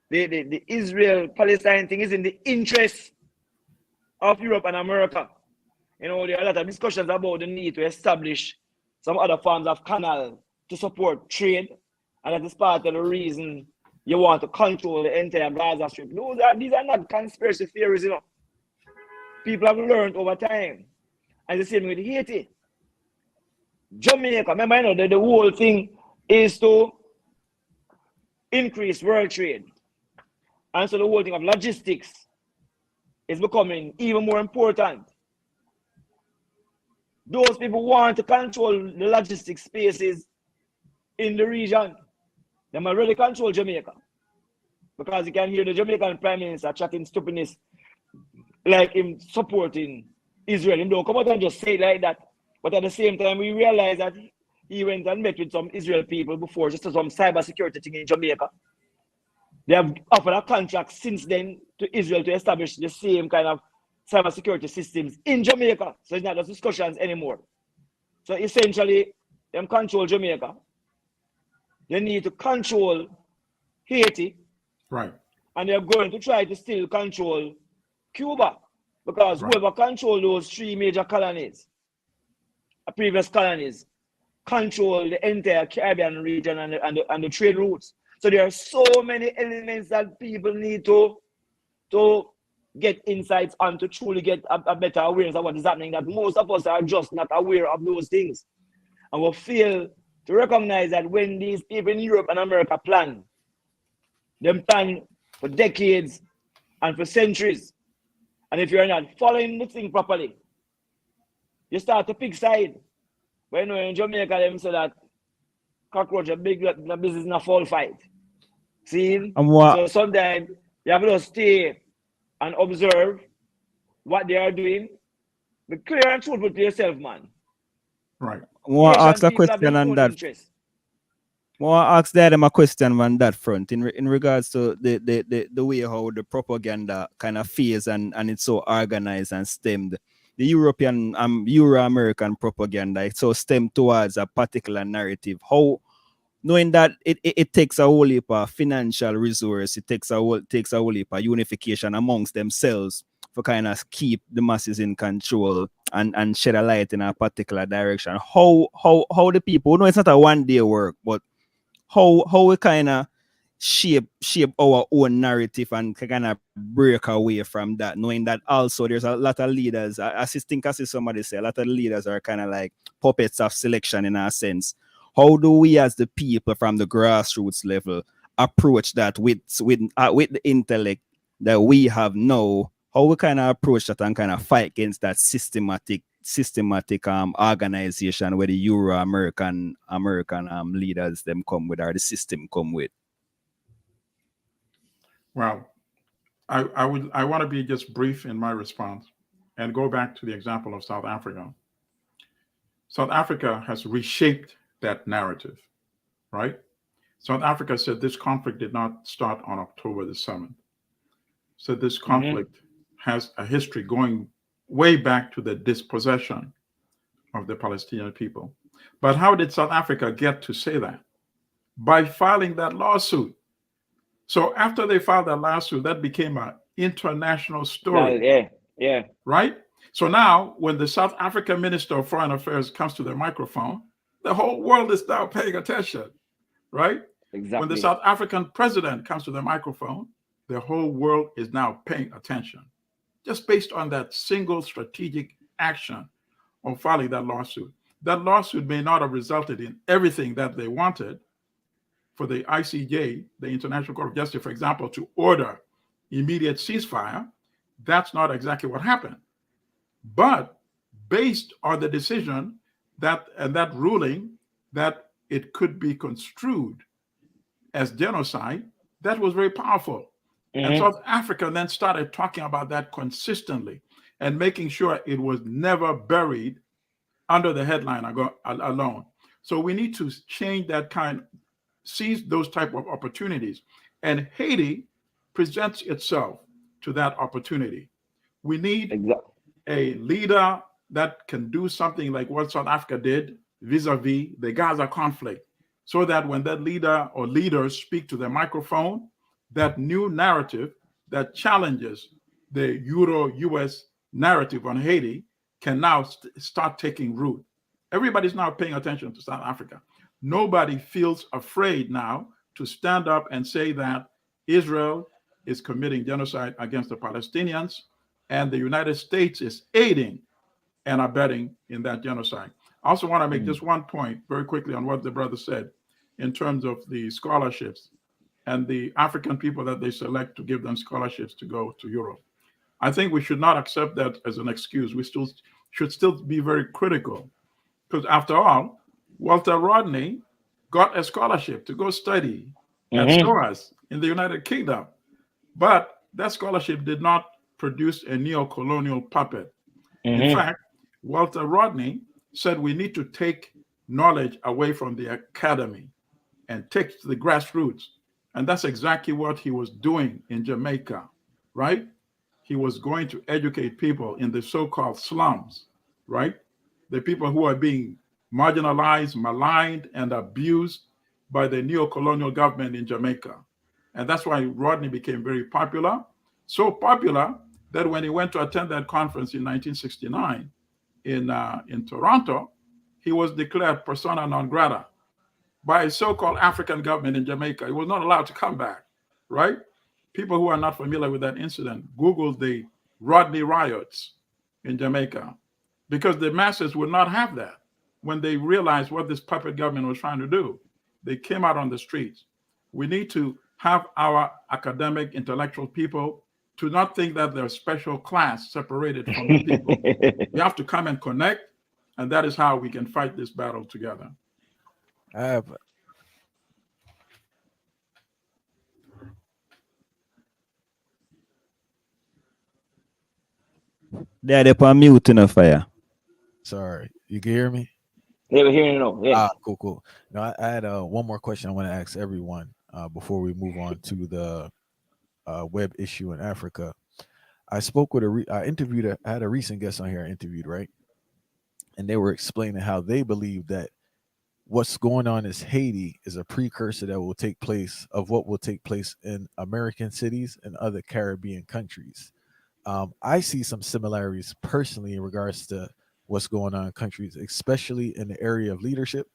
S5: The Israel-Palestine thing is in the interest of Europe and America. You know, there are a lot of discussions about the need to establish some other forms of canal to support trade, and that is part of the reason you want to control the entire Gaza Strip. These are not conspiracy theories, you know. People have learned over time. And the same with Haiti. Jamaica, remember, you know, the whole thing is to increase world trade. And so the whole thing of logistics is becoming even more important. Those people want to control the logistics spaces in the region. They might really control Jamaica, because you can hear the Jamaican Prime Minister chatting stupidness like him supporting Israel. He don't come out and just say it like that. But at the same time, we realize that he went and met with some Israel people before, just as some cybersecurity thing in Jamaica. They have offered a contract since then to Israel to establish the same kind of cybersecurity systems in Jamaica. So it's not just discussions anymore. So essentially, them control Jamaica. They need to control Haiti.
S4: Right.
S5: And they're going to try to still control Cuba. Because whoever controls those three major colonies, previous colonies, control the entire Caribbean region and the trade routes. So there are so many elements that people need to get insights on to truly get a better awareness of what is happening, that most of us are just not aware of those things. And we fail to recognize that when these people in Europe and America plan, they plan for decades and for centuries. And if you're not following the thing properly, you start to pick side. When in Jamaica, them say that cockroach a big business in a fall fight. See? So sometimes you have to stay and observe what they are doing. Be clear and truthful to yourself, man.
S2: Right. I want to ask a question on that. I want to ask them a question on that front in regards to the way how the propaganda kind of phase and it's so organized and stemmed. The European Euro-American propaganda, it's so stemmed towards a particular narrative. How, knowing that it takes a whole heap of financial resource, it takes a whole heap of unification amongst themselves for kind of keep the masses in control and shed a light in a particular direction. How the people, no, it's not a one-day work, but how we kind of shape our own narrative and kind of break away from that, knowing that also there's a lot of leaders. I think I see somebody say a lot of leaders are kind of like puppets of selection in a sense. How do we as the people from the grassroots level approach that with the intellect that we have now? How we kind of approach that and kind of fight against that systematic organization where the Euro American leaders them come with, or the system come with?
S4: Well, I want to be just brief in my response and go back to the example of South Africa. South Africa has reshaped that narrative, right? South Africa said this conflict did not start on October the 7th. So this conflict has a history going way back to the dispossession of the Palestinian people. But how did South Africa get to say that? By filing that lawsuit. So after they filed that lawsuit, that became an international story.
S5: Yeah.
S4: Right? So now when the South African Minister of Foreign Affairs comes to the microphone, the whole world is now paying attention. Right?
S5: Exactly.
S4: When the South African president comes to the microphone, the whole world is now paying attention. Just based on that single strategic action of filing that lawsuit. That lawsuit may not have resulted in everything that they wanted for the ICJ, the International Court of Justice, for example, to order immediate ceasefire. That's not exactly what happened. But based on the decision that ruling that it could be construed as genocide, that was very powerful. And South Africa then started talking about that consistently and making sure it was never buried under the headline alone. So we need to change that kind, seize those type of opportunities. And Haiti presents itself to that opportunity. We need a leader that can do something like what South Africa did vis-a-vis the Gaza conflict, so that when that leader or leaders speak to the microphone, that new narrative that challenges the Euro-US narrative on Haiti can now start taking root. Everybody's now paying attention to South Africa. Nobody feels afraid now to stand up and say that Israel is committing genocide against the Palestinians and the United States is aiding and abetting in that genocide. I also want to make just one point very quickly on what the brother said in terms of the scholarships and the African people that they select to give them scholarships to go to Europe. I think we should not accept that as an excuse. We should still be very critical, because after all, Walter Rodney got a scholarship to go study at SOAS in the United Kingdom, but that scholarship did not produce a neo-colonial puppet. In fact, Walter Rodney said we need to take knowledge away from the academy and take to the grassroots. And that's exactly what he was doing in Jamaica, right? He was going to educate people in the so-called slums, right? The people who are being marginalized, maligned, and abused by the neo-colonial government in Jamaica. And that's why Rodney became very popular, so popular that when he went to attend that conference in 1969 in Toronto, he was declared persona non grata by a so-called African government in Jamaica. He was not allowed to come back, right? People who are not familiar with that incident, Google the Rodney riots in Jamaica, because the masses would not have that. When they realized what this puppet government was trying to do, they came out on the streets. We need to have our academic, intellectual people to not think that they're a special class separated from the people. We have to come and connect, and that is how we can fight this battle together.
S2: They're upon mute in a fire.
S1: Sorry, you can hear me?
S5: Yeah, we're hearing you now. Yeah.
S1: Cool. Now I had one more question I want to ask everyone before we move on to the web issue in Africa. I spoke with I had a recent guest on here I interviewed, right? And they were explaining how they believe that what's going on in Haiti is a precursor that will take place of what will take place in American cities and other Caribbean countries. I see some similarities personally in regards to what's going on in countries, especially in the area of leadership.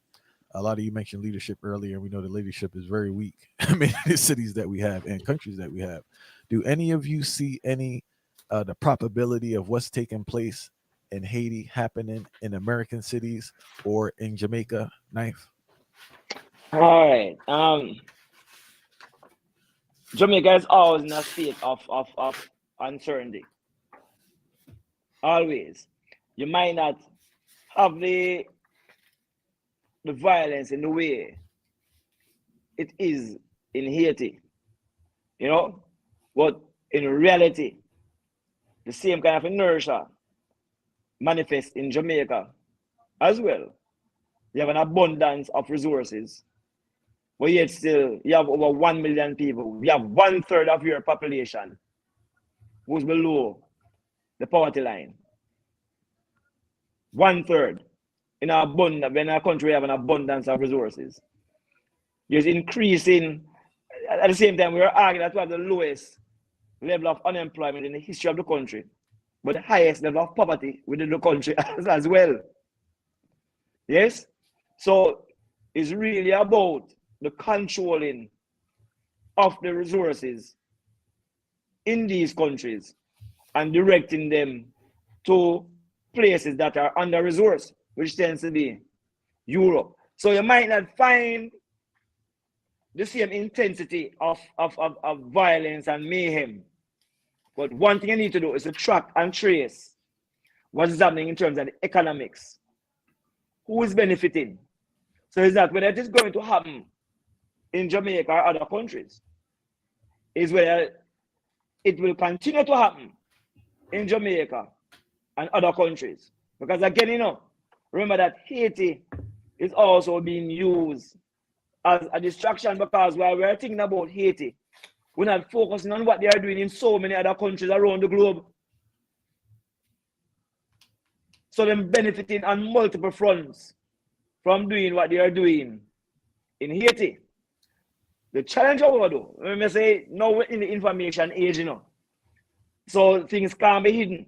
S1: A lot of you mentioned leadership earlier, and we know the leadership is very weak. I mean, the cities that we have and countries that we have. Do any of you see any the probability of what's taking place in Haiti happening in American cities or in Jamaica? Knife.
S5: All right. Jamaica is always in a state of uncertainty. Always. You might not have the violence in the way it is in Haiti, you know, but in reality, the same kind of inertia manifests in Jamaica as well. You have an abundance of resources, but yet still you have over 1 million people. You have 1/3 of your population who's below the poverty line. 1/3 in a country we have an abundance of resources. There's increasing, at the same time, we are arguing that we have the lowest level of unemployment in the history of the country, but the highest level of poverty within the country as well. Yes? So it's really about the controlling of the resources in these countries and directing them to places that are under-resourced, which tends to be Europe. So you might not find the same intensity of violence and mayhem. But one thing you need to do is to track and trace what is happening in terms of the economics. Who is benefiting? So is that whether it is going to happen in Jamaica or other countries, is whether it will continue to happen in Jamaica and other countries. Because again, you know, remember that Haiti is also being used as a distraction, because while we're thinking about Haiti, we're not focusing on what they are doing in so many other countries around the globe. So they're benefiting on multiple fronts from doing what they are doing in Haiti. The challenge, however, though, let me say, now we're in the information age, you know, so things can't be hidden.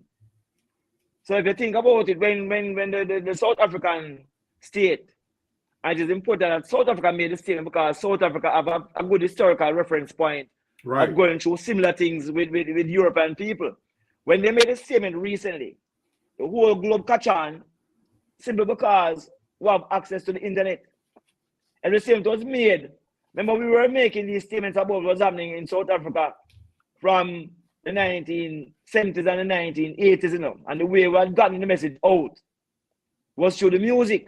S5: So if you think about it, when the South African state, and it is important that South Africa made the statement because South Africa have a good historical reference point of going through similar things with European people. When they made a statement recently, the whole globe catch on simply because we have access to the internet. And the statement was made. Remember, we were making these statements about what's happening in South Africa from the 1970s and the 1980s, you know, and the way we had gotten the message out was through the music.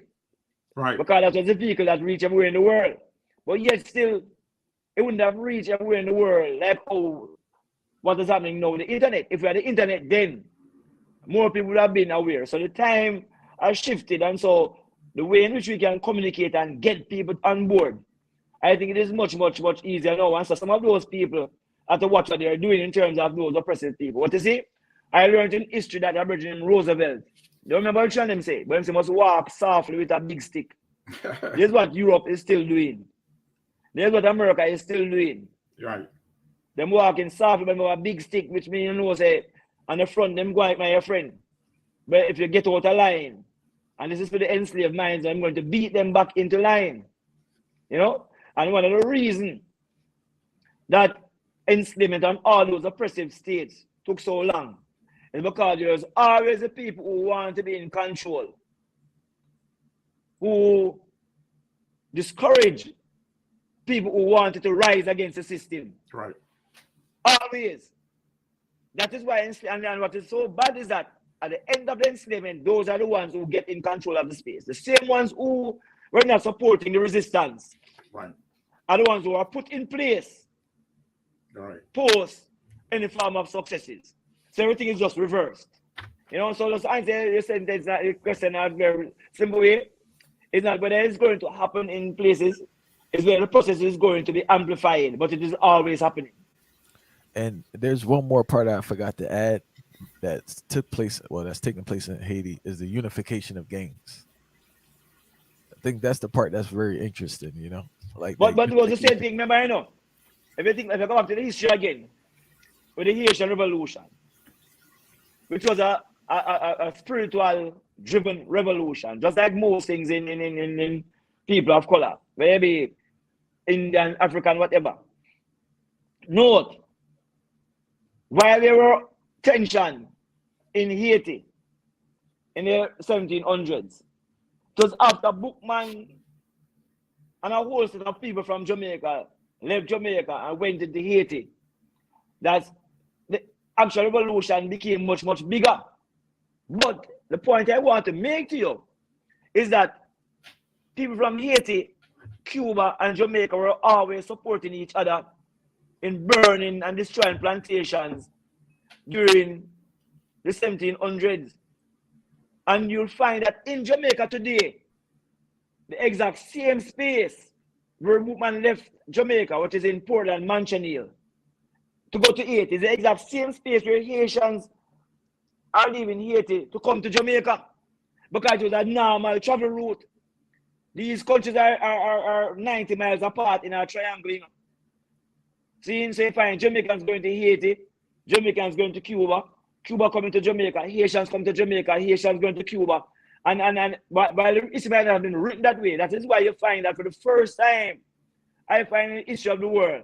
S4: Right.
S5: Because that was the vehicle that reached everywhere in the world. But yet still, it wouldn't have reached everywhere in the world like, oh, what is happening now with the internet. If we had the internet then, more people would have been aware. So the time has shifted, and so the way in which we can communicate and get people on board, I think it is much, much, much easier now. And so some of those people have to watch what they are doing in terms of those oppressive people. What you see? I learned in history that the Aboriginal Roosevelt, you remember what them say? But they must walk softly with a big stick. This is what Europe is still doing. This is what America is still doing.
S4: Right.
S5: Them walking softly with a big stick, which means, you know, say, on the front, them go like my friend. But if you get out of line, and this is for the enslaved minds, I'm going to beat them back into line. You know? And one of the reasons that enslavement and all those oppressive states took so long is because there's always the people who want to be in control, who discourage people who wanted to rise against the system.
S4: Right.
S5: Always. That is why, and what is so bad is that at the end of the enslavement, those are the ones who get in control of the space. The same ones who were not supporting the resistance,
S4: Right,
S5: are the ones who are put in place
S4: right,
S5: post any form of successes. So everything is just reversed. You know, so just answer your sentence, the question in a very simple way. It's not whether it's going to happen in places, it's where the process is going to be amplified, but it is always happening.
S1: And there's one more part I forgot to add that's taking place in Haiti is the unification of gangs. I think that's the part that's very interesting, you know. Like,
S5: but it was the same thing, remember, you know. If you go back to the history again, with the Haitian Revolution, which was a spiritual driven revolution, just like most things in people of color, maybe Indian, African, whatever. Note, while there were tension in Haiti in the 1700s, it was after Bookman and a whole set of people from Jamaica left Jamaica and went into Haiti that the actual revolution became much, much bigger. But the point I want to make to you is that people from Haiti, Cuba, and Jamaica were always supporting each other in burning and destroying plantations during the 1700s. And you'll find that in Jamaica today, the exact same space where Bookman left Jamaica, which is in Portland, Manchaniel, to go to Haiti, is the exact same space where Haitians are leaving Haiti to come to Jamaica, because it was a normal travel route. These countries are 90 miles apart in a triangle. See, so you find Jamaicans going to Haiti, Jamaicans going to Cuba, Cuba coming to Jamaica, Haitians come to Jamaica, Haitians going to Cuba. And while it might have been written that way, that is why you find that for the first time, I find in the history of the world,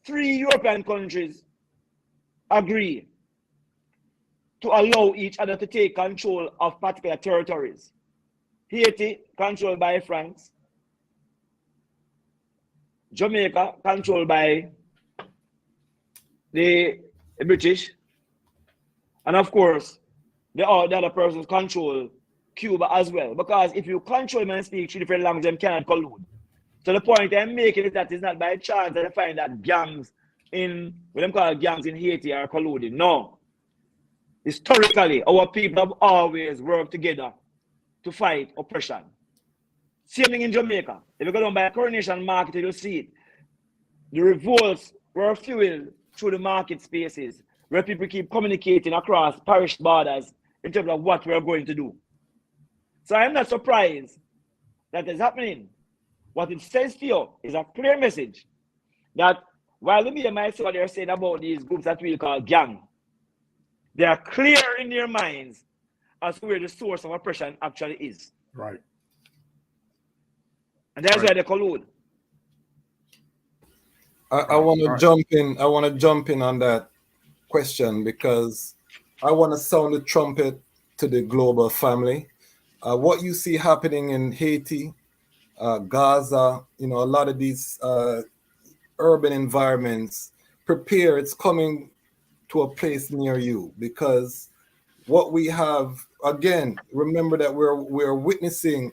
S5: 3 European countries agree to allow each other to take control of particular territories. Haiti, controlled by France. Jamaica, controlled by the British. And of course, the other persons control Cuba as well. Because if you control and speak 3 different languages, them cannot collude. So the point I'm making is that it's not by chance that I find that gangs in, what them call gangs in Haiti are colluding. No. Historically, our people have always worked together to fight oppression. Same thing in Jamaica. If you go down by a Coronation Market, you'll see it. The revolts were fueled through the market spaces, where people keep communicating across parish borders in terms of what we're going to do. So I'm not surprised that is happening. What it says to you is a clear message that while the media might say what they're saying about these groups that we call gang, they are clear in their minds as to where the source of oppression actually is.
S4: Right.
S5: And that's why they collude.
S3: I want to jump in. I want to jump in on that question because I want to sound the trumpet to the global family. What you see happening in Haiti, Gaza, a lot of these urban environments, prepare. It's coming to a place near you because what we have, again, remember that we're witnessing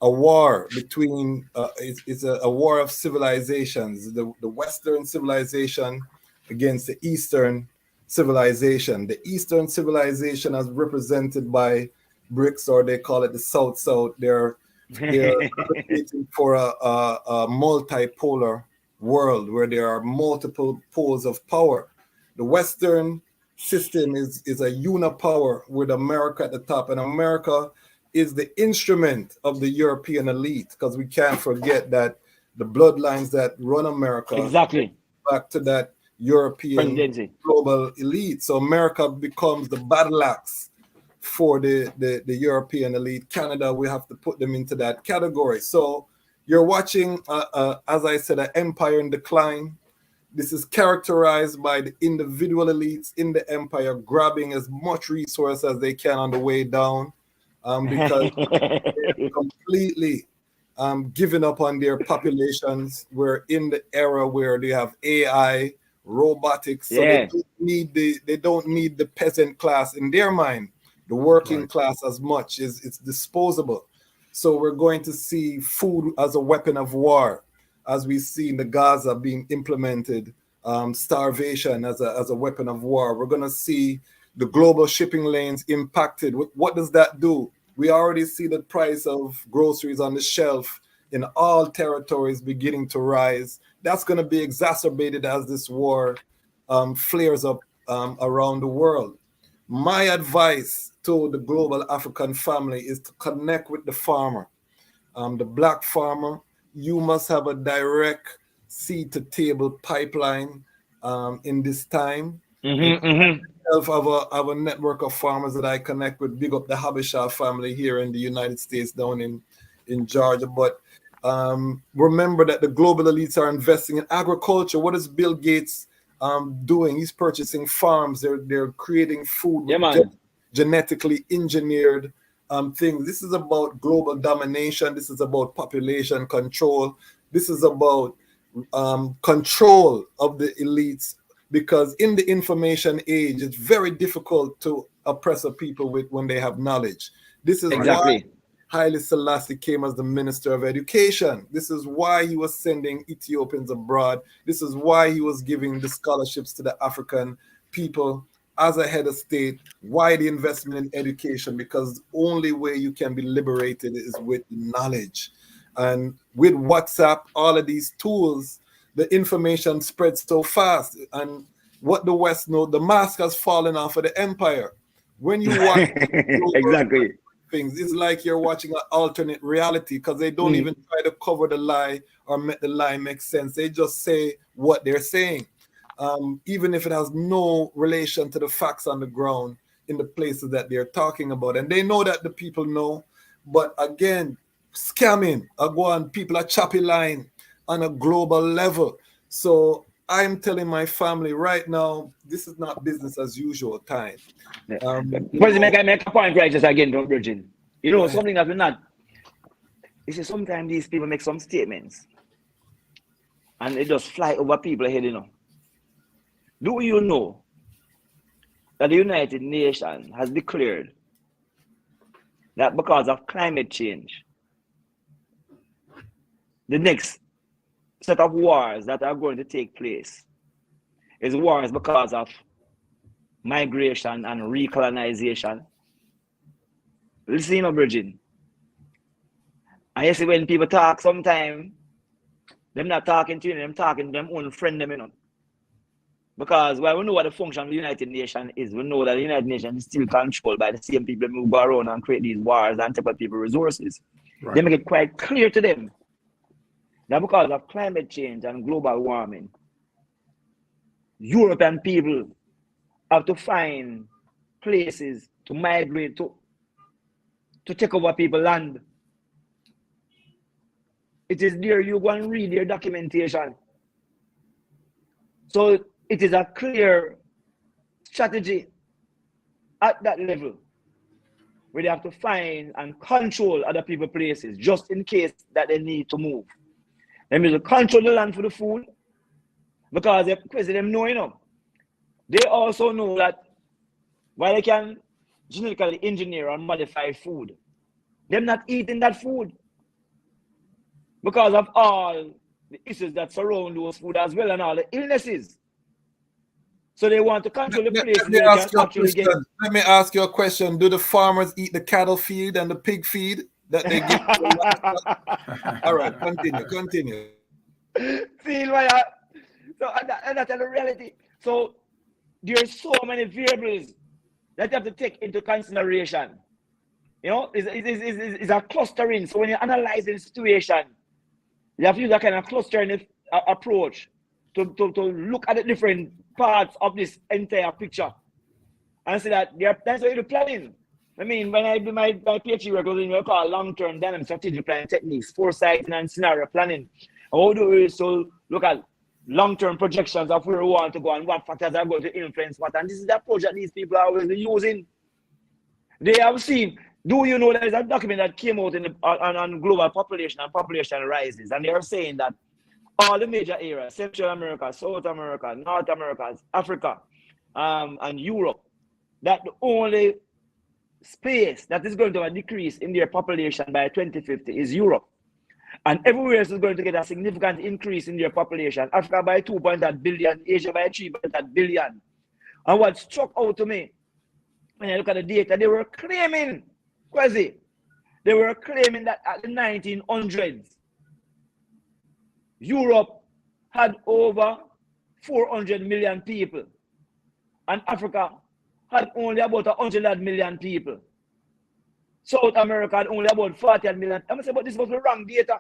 S3: a war between it's a war of civilizations, the Western civilization against the Eastern civilization. The Eastern civilization is represented by BRICS, or they call it the South-South. They're advocating for a multipolar world where there are multiple poles of power. The Western system is a unipower with America at the top, and America is the instrument of the European elite, because we can't forget that the bloodlines that run America
S5: exactly
S3: back to that European global elite. So America becomes the battle axe for the European elite. Canada, we have to put them into that category. So you're watching, as I said, an empire in decline. This is characterized by the individual elites in the empire grabbing as much resource as they can on the way down, because they're completely giving up on their populations. We're in the era where they have AI, robotics, so they don't need the peasant class in their mind, the working class as much. It's disposable. So we're going to see food as a weapon of war, as we see in the Gaza being implemented, starvation as a weapon of war. We're going to see the global shipping lanes impacted. What does that do? We already see the price of groceries on the shelf in all territories beginning to rise. That's going to be exacerbated as this war flares up around the world. My advice to the global African family is to connect with the farmer, the black farmer. You must have a direct seed to table pipeline in this time. I have a network of farmers that I connect with. Big up the Habisha family here in the United States, down in Georgia. But remember that the global elites are investing in agriculture. What is Bill Gates doing? He's purchasing farms. They're creating food with genetically engineered things. This is about global domination. This is about population control. This is about control of the elites, because in the information age, it's very difficult to oppress a people when they have knowledge. This is why Haile Selassie came as the Minister of Education. This is why he was sending Ethiopians abroad. This is why he was giving the scholarships to the African people as a head of state. Why the investment in education? Because the only way you can be liberated is with knowledge. And with WhatsApp, all of these tools, the information spreads so fast. And what the West know, the mask has fallen off of the empire. When you watch things, it's like you're watching an alternate reality, because they don't even try to cover the lie or make the lie make sense. They just say what they're saying, even if it has no relation to the facts on the ground in the places that they're talking about. And they know that the people know, but again, scamming, people are choppy line on a global level. So I'm telling my family right now, this is not business as usual time.
S5: Make a point right just again, don't Virgin. You know, something that we're not. You see, sometimes these people make some statements and they just fly over people's head, you know. Do you know that the United Nations has declared that because of climate change, the next set of wars that are going to take place is wars because of migration and recolonization? Listen, you know, Virgin. And you see, when people talk, sometimes they're not talking to you, they're talking to them own friend, them, you know. Because while we know what the function of the United Nations is, we know that the United Nations is still controlled by the same people who go around and create these wars and take up people resources. Right. They make it quite clear to them that because of climate change and global warming, European people have to find places to migrate to take over people's land. It is there, you go and read their documentation. So it is a clear strategy at that level where they have to find and control other people's places just in case that they need to move. They need to control the land for the food, because they know, you know, they also know that while they can genetically engineer and modify food, they're not eating that food because of all the issues that surround those food as well and all the illnesses. So they want to control the place.
S3: Let me ask you a question. Do the farmers eat the cattle feed and the pig feed that they give? All right, continue.
S5: See, so that's the reality. So there's so many variables that you have to take into consideration. You know, it's a clustering. So when you're analyzing the situation, you have to use that kind of clustering approach to look at the different parts of this entire picture and say that that's what you're planning. I mean, when I do my PhD work, we call long-term dynamic strategic planning techniques, foresight and scenario planning. And what we do is to look at long-term projections of where we want to go and what factors are going to influence what. And this is the approach that these people are always using. They have seen. Do you know there's a document that came out on global population and population rises, and they are saying that all the major areas, Central America, South America, North America, Africa, and Europe, that the only space that is going to have a decrease in their population by 2050 is Europe. And everywhere else is going to get a significant increase in their population. Africa by 2.8 billion, Asia by 3.8 billion. And what struck out to me, when I look at the data, they were claiming, Kwasi, they were claiming that at the 1900s, Europe had over 400 million people, and Africa had only about 100 million people. South America had only about 40 million. I'm going to say, but this was the wrong data.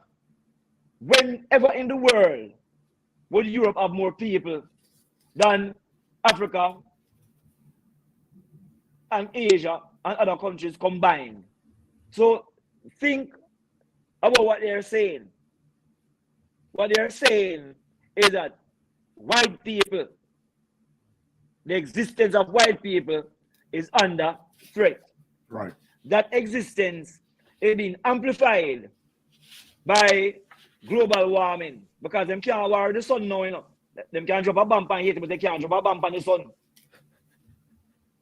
S5: Whenever in the world would Europe have more people than Africa and Asia and other countries combined. So think about what they're saying. What they're saying is that white people, the existence of white people is under threat.
S4: Right.
S5: That existence is being amplified by global warming because them can't war the sun now, you know. Them can drop a bomb on Haiti, but they can't drop a bomb on the sun.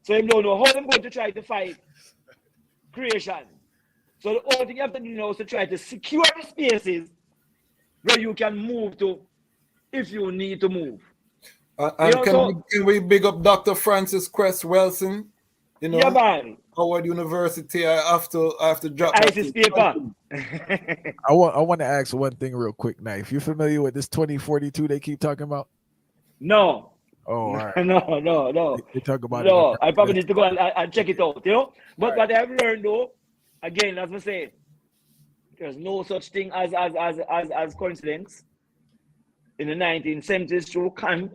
S5: So they don't know how they're going to try to fight creation. So the only thing you have to do now is to try to secure the spaces where you can move to if you need to move.
S3: And can we big up Dr. Francis Cress Wilson? You know,
S5: yeah, man.
S3: Howard University. I have to drop
S5: ISIS paper.
S1: I want to ask one thing real quick, Knife. You familiar with this 2042 they keep talking about?
S5: No.
S1: Oh, all right.
S5: No.
S1: They talk about
S5: no,
S1: it.
S5: I probably need to go and check it out, you know. But what I've learned though, again, as I say, there's no such thing as coincidence. In the 1970s, through Kant,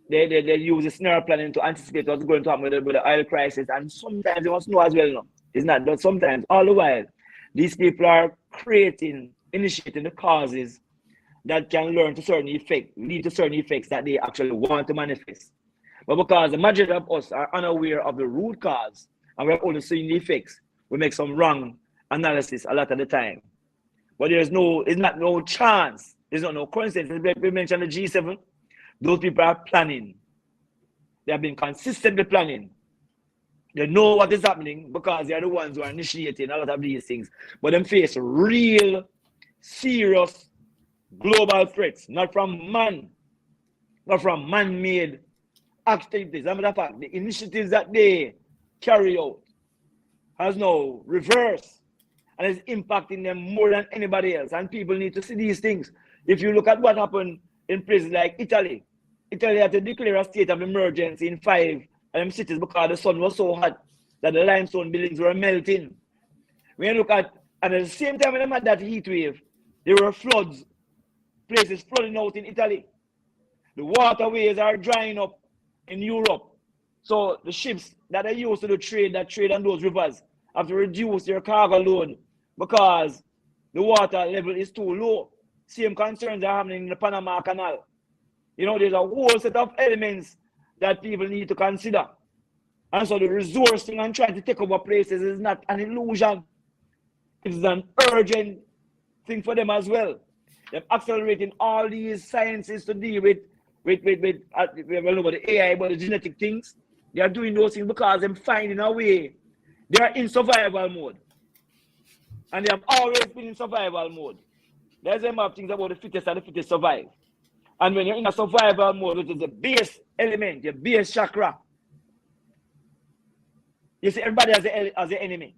S5: they use the scenario planning to anticipate what's going to happen with the oil crisis. And sometimes they want to know as well, no? It's not, but sometimes, all the while, these people are initiating the causes that can lead to certain effects that they actually want to manifest. But because the majority of us are unaware of the root cause and we're only seeing the effects, we make some wrong analysis a lot of the time. But it's not no chance. There's no coincidence. We mentioned the G7. Those people are planning. They have been consistently planning. They know what is happening because they are the ones who are initiating a lot of these things. But them face real, serious global threats, not from man-made activities. As a matter of fact, the initiatives that they carry out has now reversed and is impacting them more than anybody else. And people need to see these things. If you look at what happened in places like Italy had to declare a state of emergency in 5 of them cities because the sun was so hot that the limestone buildings were melting. When you look at the same time when they had that heat wave, there were floods, places flooding out in Italy. The waterways are drying up in Europe. So the ships that are used to the trade on those rivers have to reduce their cargo load because the water level is too low. Same concerns are happening in the Panama Canal. You know, there's a whole set of elements that people need to consider. And so the resourcing and trying to take over places is not an illusion. It's an urgent thing for them as well. They're accelerating all these sciences to deal with the AI, but the genetic things. They are doing those things because they're finding a way. They are in survival mode. And they have always been in survival mode. There's a map things about the fittest and the fittest survive. And when you're in a survival mode, which is the base element, your base chakra, you see everybody has an enemy.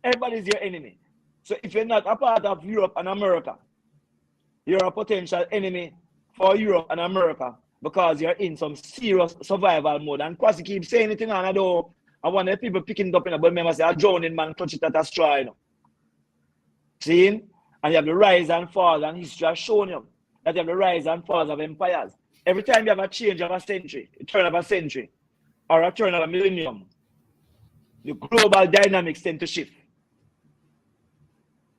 S5: Everybody is your enemy. So if you're not a part of Europe and America, you're a potential enemy for Europe and America because you're in some serious survival mode. And Kwasi keeps saying it, and I want the people picking it up, but remember, say, a drowning man touch it at a straw, you know. See? And you have the rise and fall, and history has shown you that you have the rise and falls of empires. Every time you have a change of a century, a turn of a century, or a turn of a millennium, the global dynamics tend to shift.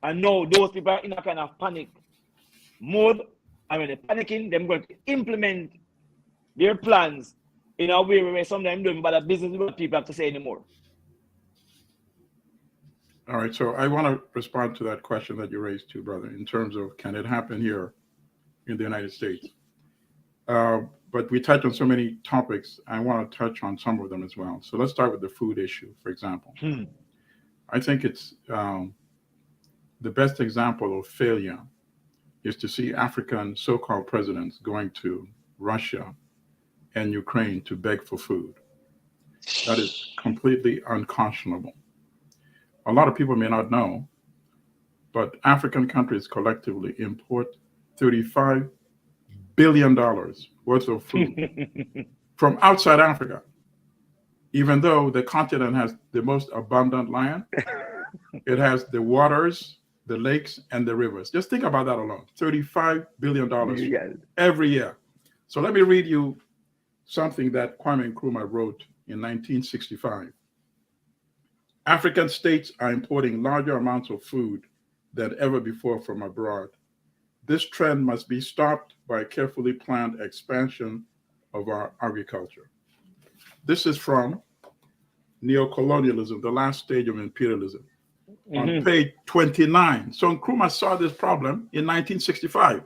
S5: And now those people are in a kind of panic mode, and when they're panicking, they're going to implement their plans in a way where sometimes don't bother business with what people have to say anymore.
S4: All right, so I want to respond to that question that you raised too, brother, in terms of can it happen here in the United States? But we touched on so many topics. I want to touch on some of them as well. So let's start with the food issue, for example. I think it's the best example of failure is to see African so-called presidents going to Russia and Ukraine to beg for food. That is completely unconscionable. A lot of people may not know, but African countries collectively import $35 billion worth of food from outside Africa, even though the continent has the most abundant land. It has the waters, the lakes, and the rivers. Just think about that alone. $35 billion every year. So let me read you something that Kwame Nkrumah wrote in 1965. African states are importing larger amounts of food than ever before from abroad. This trend must be stopped by a carefully planned expansion of our agriculture. This is from Neocolonialism, the last stage of imperialism, on page 29. So Nkrumah saw this problem in 1965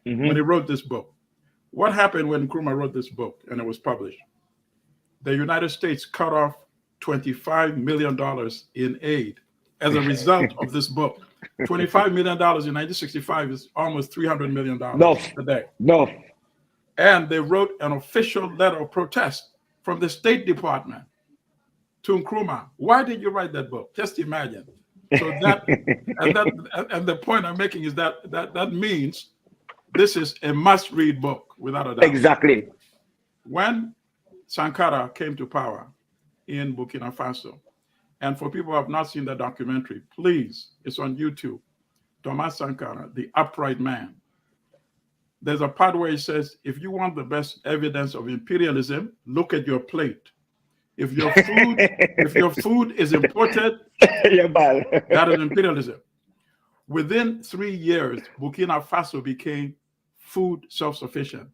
S4: when he wrote this book. What happened when Nkrumah wrote this book and it was published? The United States cut off $25 million in aid as a result of this book. $25 million in 1965 is almost $300 million today.
S5: No.
S4: And they wrote an official letter of protest from the State Department to Nkrumah. Why did you write that book? Just imagine. So that and the point I'm making is that means this is a must-read book without a doubt.
S5: Exactly.
S4: When Sankara came to power in Burkina Faso, and for people who have not seen that documentary, please, it's on YouTube. Thomas Sankara, the upright man. There's a part where he says, if you want the best evidence of imperialism, look at your plate. If your food is imported, that is imperialism. Within 3 years, Burkina Faso became food self-sufficient.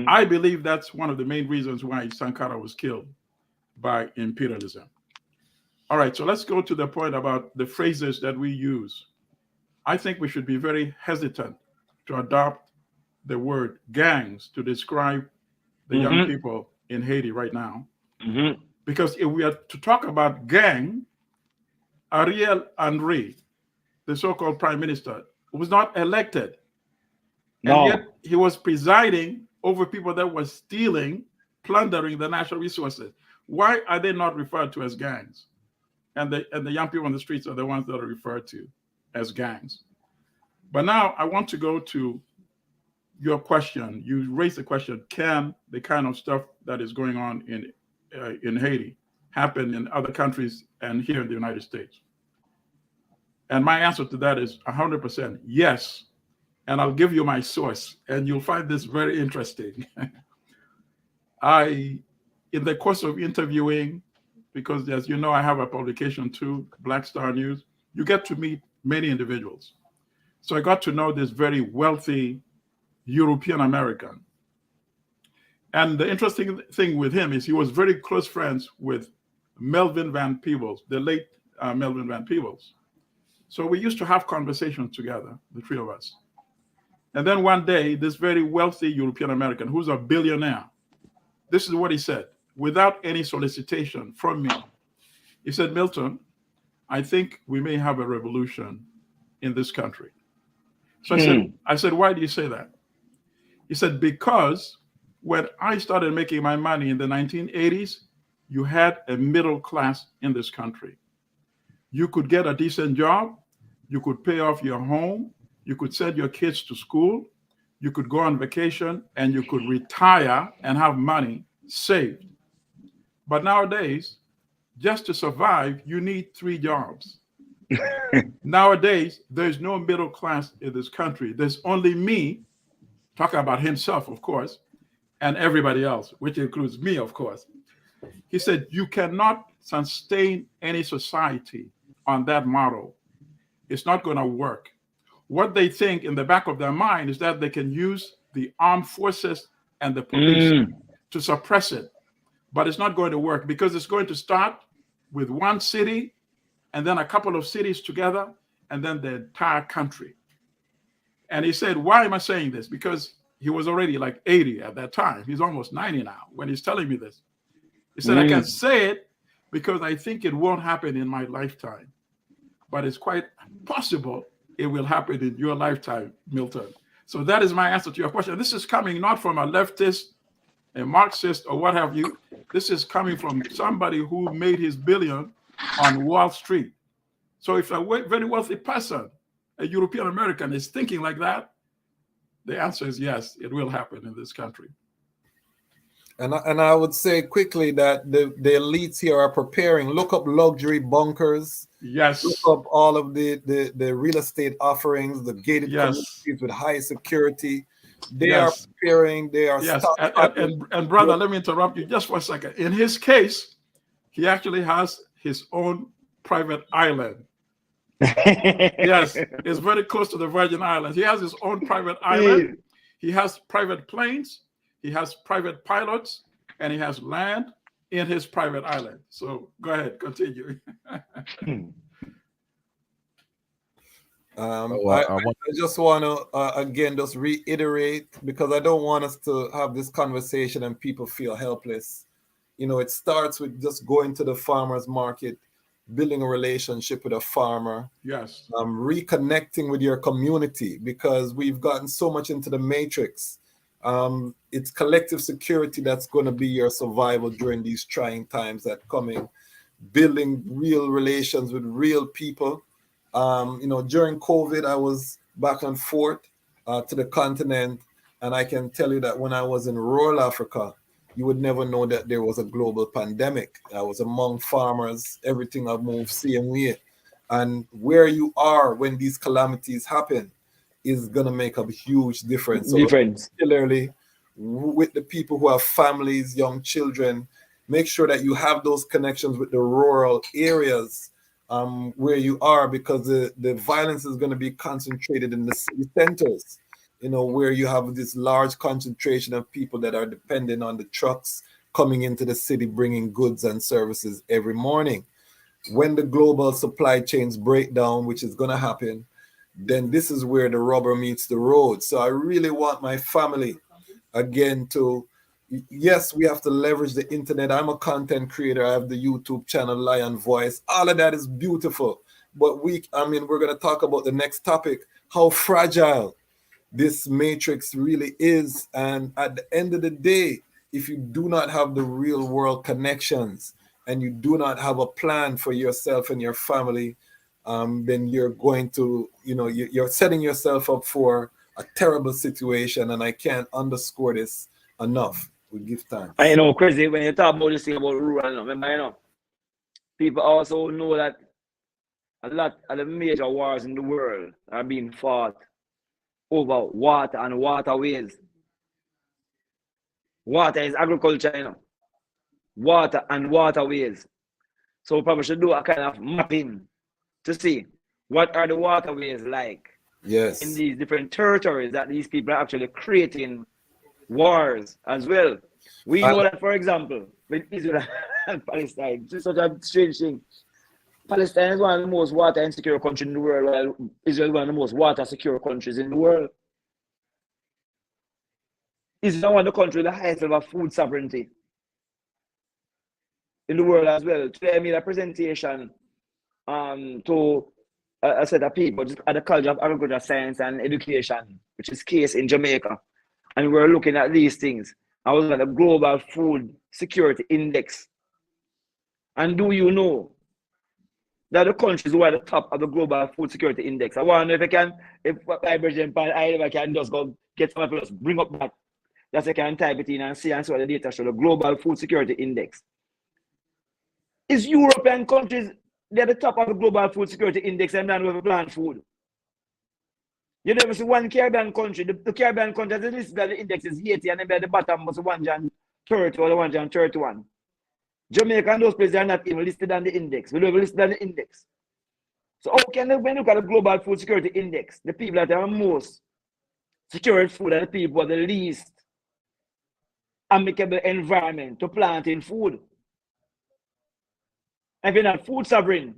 S4: I believe that's one of the main reasons why Sankara was killed by imperialism. All right, so let's go to the point about the phrases that we use. I think we should be very hesitant to adopt the word gangs to describe the young people in Haiti right now. Because if we are to talk about gang, Ariel Henry, the so-called prime minister, was not elected. No. And yet he was presiding over people that were stealing, plundering the national resources. Why are they not referred to as gangs? And the young people on the streets are the ones that are referred to as gangs. But now I want to go to your question. You raised the question, can the kind of stuff that is going on in Haiti happen in other countries and here in the United States? And my answer to that is 100% yes. And I'll give you my source, and you'll find this very interesting. In the course of interviewing, because as you know, I have a publication too, Black Star News, you get to meet many individuals. So I got to know this very wealthy European American. And the interesting thing with him is he was very close friends with Melvin Van Peebles, the late Melvin Van Peebles. So we used to have conversations together, the three of us. And then one day, this very wealthy European American, who's a billionaire, this is what he said, without any solicitation from me. He said, Milton, I think we may have a revolution in this country. So I said, why do you say that? He said, because when I started making my money in the 1980s, you had a middle class in this country. You could get a decent job, you could pay off your home, you could send your kids to school, you could go on vacation, and you could retire and have money saved. But nowadays, just to survive, you need 3 jobs. Nowadays, there's no middle class in this country. There's only me, talking about himself, of course, and everybody else, which includes me, of course. He said, you cannot sustain any society on that model. It's not going to work. What they think in the back of their mind is that they can use the armed forces and the police to suppress it. But it's not going to work because it's going to start with one city and then a couple of cities together and then the entire country. And he said, why am I saying this? Because he was already like 80 at that time. He's almost 90 now when he's telling me this. He said, I can say it because I think it won't happen in my lifetime. But it's quite possible it will happen in your lifetime, Milton. So that is my answer to your question. This is coming not from a leftist, a Marxist, or what have you. This is coming from somebody who made his billion on Wall Street. So if a very wealthy person, a European American, is thinking like that, the answer is yes, it will happen in this country.
S3: And I would say quickly that the elites here are preparing. Look up luxury bunkers.
S4: Yes.
S3: Look up all of the real estate offerings, the gated communities with high security. They are preparing, they are
S4: and brother, let me interrupt you just for a second. In his case, he actually has his own private island. Yes, it's very close to the Virgin Islands. He has his own private island. He has private planes. He has private pilots, and he has land in his private island. So go ahead, continue.
S3: I just want to again just reiterate, because I don't want us to have this conversation and people feel helpless. You know, it starts with just going to the farmer's market, building a relationship with a farmer.
S4: Yes.
S3: Reconnecting with your community, because we've gotten so much into the matrix. It's collective security that's going to be your survival during these trying times that coming. Building real relations with real people. You know, during COVID, I was back and forth to the continent, and I can tell you that when I was in rural Africa, you would never know that there was a global pandemic. I was among farmers, everything I've moved same way. And where you are when these calamities happen is going to make a huge difference. So particularly with the people who have families, young children, make sure that you have those connections with the rural areas where you are, because the violence is going to be concentrated in the city centers, you know, where you have this large concentration of people that are dependent on the trucks coming into the city, bringing goods and services every morning. When the global supply chains break down, which is going to happen, then this is where the rubber meets the road. So I really want my family, again, to, yes, we have to leverage the internet. I'm a content creator. I have the YouTube channel, Lion Voice. All of that is beautiful. But we're going to talk about the next topic, how fragile this matrix really is. And at the end of the day, if you do not have the real world connections and you do not have a plan for yourself and your family, then you're going to, you know, you're setting yourself up for a terrible situation. And I can't underscore this enough. We give thanks.
S5: I know, crazy, when you talk about this thing about rural, remember, you know, people also know that a lot of the major wars in the world are being fought over water and waterways. Water is agriculture, you know. Water and waterways. So we probably should do a kind of mapping to see what are the waterways like in these different territories that these people are actually creating wars as well. We know that, for example, with Israel and Palestine, it's such a strange thing. Palestine is one of the most water insecure countries in the world, while Israel is one of the most water secure countries in the world. Israel is one of the countries with the highest level of food sovereignty in the world as well. Today I made a presentation to a set of people at the College of Agriculture, Science and Education, which is CASE in Jamaica. And we're looking at these things. I was at the Global Food Security Index. And do you know that the countries who are at the top of the Global Food Security Index? I want to know if I can just go get some of us, bring up that. That's I can type it in and see and see what the data show, the Global Food Security Index. Is European countries, they're the top of the Global Food Security Index, and then we have plant food. You never see one Caribbean country. The Caribbean country, the list of the index is Haiti, and then at the bottom was 130 or 131. Jamaica and those places are not even listed on the index. We don't even listed on the index. So how can when you look at the Global Food Security Index, the people that are most secured food are the people with the least amicable environment to plant in food. If you're not food sovereign,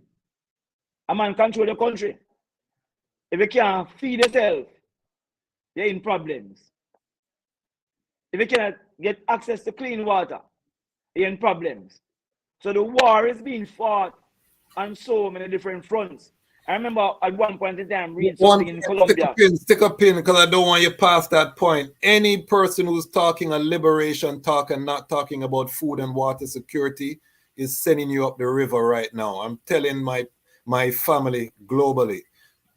S5: a man control the country. If you can't feed yourself, you're in problems. If you cannot get access to clean water, you're in problems. So the war is being fought on so many different fronts. I remember at one point in time reading something in Colombia.
S3: Stick a pin, because I don't want you past that point. Any person who's talking a liberation talk and not talking about food and water security is sending you up the river right now. I'm telling my family globally.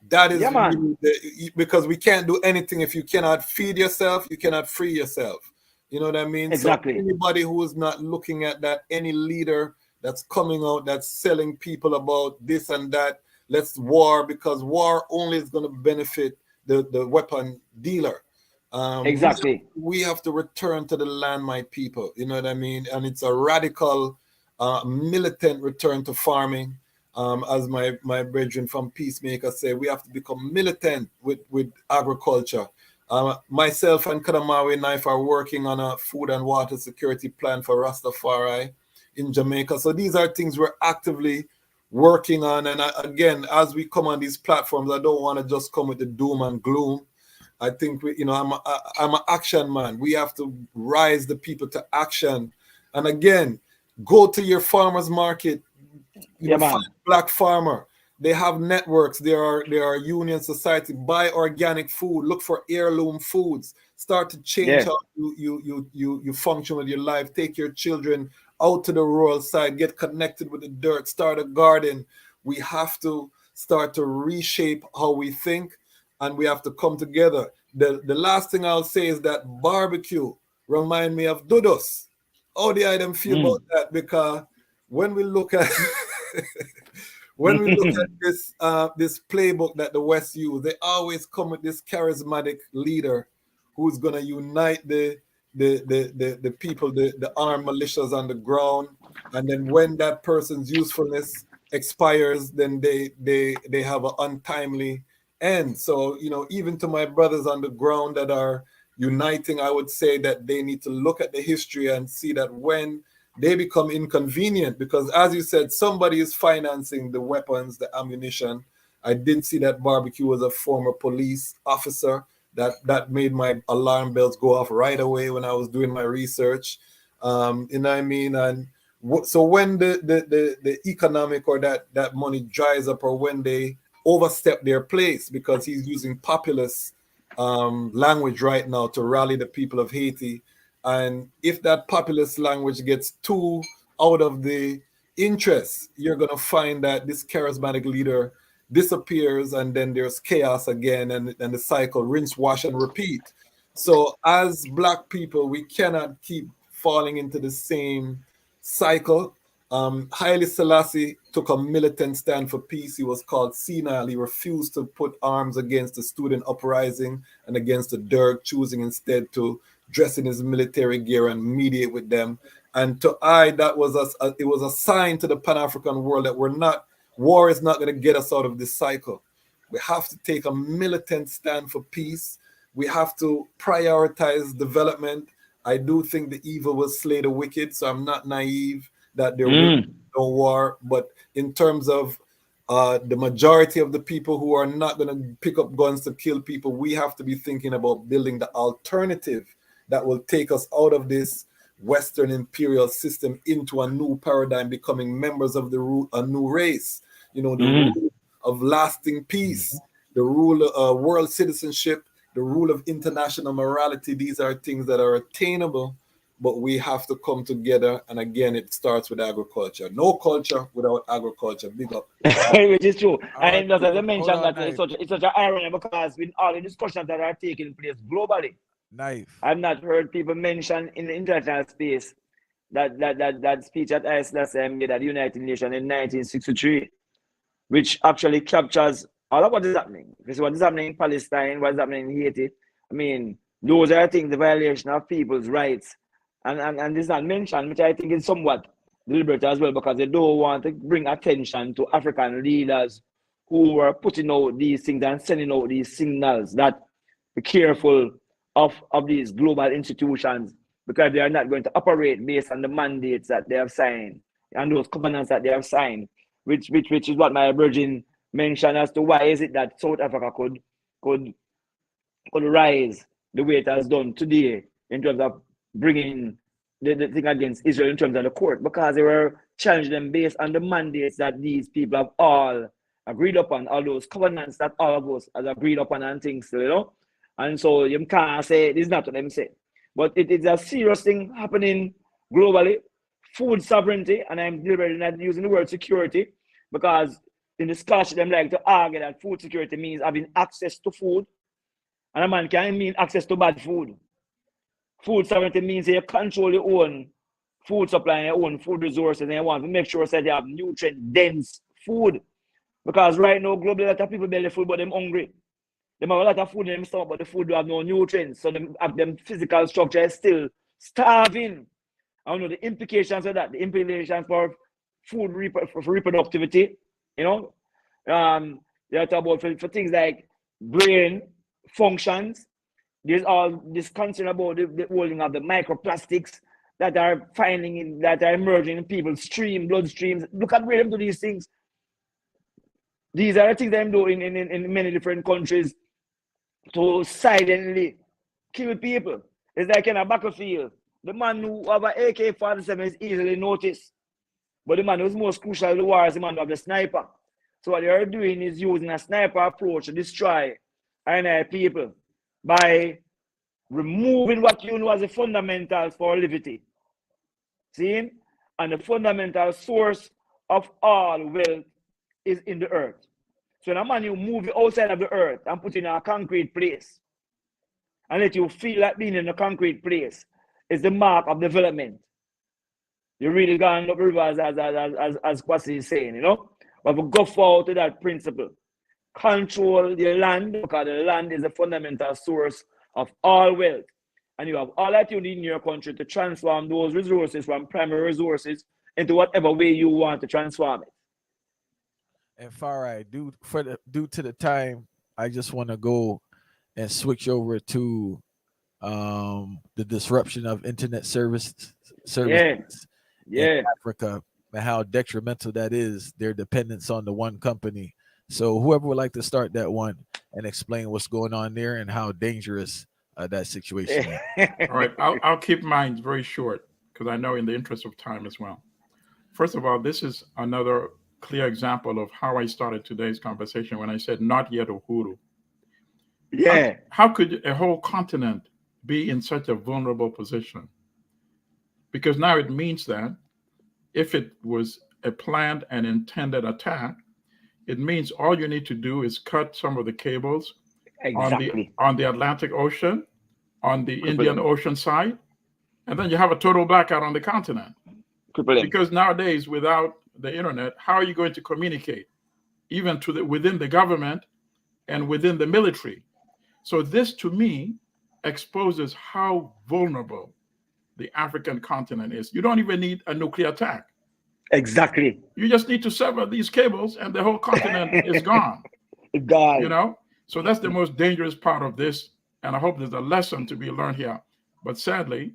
S3: That is really because we can't do anything if you cannot feed yourself, you cannot free yourself. You know what I mean?
S5: Exactly.
S3: So anybody who is not looking at that, any leader that's coming out, that's selling people about this and that, let's war, because war only is going to benefit the weapon dealer.
S5: Exactly.
S3: We have to return to the land, my people. You know what I mean? And it's a radical, militant return to farming. As my brethren from Peacemaker say, we have to become militant with agriculture. Myself and Kadamawi Knife are working on a food and water security plan for Rastafari in Jamaica. So these are things we're actively working on. And again, as we come on these platforms, I don't want to just come with the doom and gloom. I think I'm an action man. We have to rise the people to action. And again, go to your farmers market. Find black farmer. They have networks. There are union society. Buy organic food. Look for heirloom foods. Start to change how you function with your life. Take your children out to the rural side. Get connected with the dirt. Start a garden. We have to start to reshape how we think, and we have to come together. The last thing I'll say is that barbecue remind me of Dudos. How do I them feel about that? Because when we look at this playbook that the West use, they always come with this charismatic leader who's gonna unite the people, the armed militias on the ground, and then when that person's usefulness expires, then they have an untimely end. So even to my brothers on the ground that are uniting, I would say that they need to look at the history and see that when they become inconvenient, because as you said, somebody is financing the weapons, the ammunition. I did see that barbecue was a former police officer. That made my alarm bells go off right away when I was doing my research. You know what I mean? And so when the economic or that money dries up, or when they overstep their place, because he's using populist language right now to rally the people of Haiti. And if that populist language gets too out of the interest, you're going to find that this charismatic leader disappears, and then there's chaos again, and the cycle, rinse, wash, and repeat. So as Black people, we cannot keep falling into the same cycle. Haile Selassie took a militant stand for peace. He was called senile. He refused to put arms against the student uprising and against the Derg, choosing instead to dress in his military gear and mediate with them. And that was it was a sign to the Pan-African world that war is not going to get us out of this cycle. We have to take a militant stand for peace. We have to prioritize development. I do think the evil will slay the wicked, so I'm not naive that there will be no war. But in terms of the majority of the people who are not going to pick up guns to kill people, we have to be thinking about building the alternative that will take us out of this Western imperial system into a new paradigm, becoming members of a new race. The rule of lasting peace, the rule of world citizenship, the rule of international morality. These are things that are attainable, but we have to come together. And again, it starts with agriculture. No culture without agriculture. Big up.
S5: Which is true.
S1: All
S5: And
S1: right,
S5: as I mentioned,
S1: hold on,
S5: that it's such an irony, because with all the discussions that are taking place globally,
S1: Knife.
S5: I've not heard people mention in the international space that speech that Haile made at the United Nations in 1963, which actually captures all of what is happening. This is what is happening in Palestine, what is happening in Haiti. I mean, those are things, the violation of people's rights. And this is not mentioned, which I think is somewhat deliberate as well, because they don't want to bring attention to African leaders who are putting out these things and sending out these signals that be careful of these global institutions, because they are not going to operate based on the mandates that they have signed and those covenants that they have signed, which is what my virgin mentioned as to why is it that South Africa could rise the way it has done today in terms of bringing the thing against Israel in terms of the court, because they were challenging them based on the mandates that these people have all agreed upon, all those covenants that all of us have agreed upon and things, And so you can't say this is not what them say. But it is a serious thing happening globally. Food sovereignty, and I'm deliberately not using the word security, because in the scholarship them like to argue that food security means having access to food, and a man can mean access to bad food. Food sovereignty means you control your own food supply, your own food resources, and you want to make sure that you have nutrient-dense food. Because right now, globally, a lot of people belly full, but they're hungry. They have a lot of food in them stomach, but the food do have no nutrients. So them physical structure is still starving. I don't know the implications of that. The implications for food for reproductivity, you know. They talk about for things like brain functions. There's all this concern about the holding of the microplastics that are that are emerging in people's bloodstreams. Look at where them do these things. These are the things that I'm doing in many different countries to silently kill people. It's like in a battlefield. The man who have an AK-47 is easily noticed. But the man who's most crucial in the war is the man who have the sniper. So what they are doing is using a sniper approach to destroy our people by removing what you know as the fundamentals for liberty. See? And the fundamental source of all wealth is in the earth. So when a man you move it outside of the earth and put in a concrete place and let you feel like being in a concrete place is the mark of development. You really gone up the river as Kwasi is saying, you know? But we go forward to that principle. Control your land, because the land is the fundamental source of all wealth. And you have all that you need in your country to transform those resources from primary resources into whatever way you want to transform it.
S1: And Farai, due to the time, I just want to go and switch over to the disruption of internet services in Africa and how detrimental that is, their dependence on the one company. So whoever would like to start that one and explain what's going on there and how dangerous that situation is.
S4: All right, I'll keep mine very short because I know in the interest of time as well. First of all, this is another clear example of how I started today's conversation when I said not yet Uhuru.
S5: Yeah.
S4: How could a whole continent be in such a vulnerable position? Because now it means that if it was a planned and intended attack, it means all you need to do is cut some of the cables on the Atlantic Ocean, on the Indian Ocean side, and then you have a total blackout on the continent. Because nowadays, without the internet, how are you going to communicate, even to within the government and within the military? So this, to me, exposes how vulnerable the African continent is. You don't even need a nuclear attack.
S5: Exactly.
S4: You just need to sever these cables and the whole continent is gone.
S5: God.
S4: You know? So that's the most dangerous part of this. And I hope there's a lesson to be learned here. But sadly,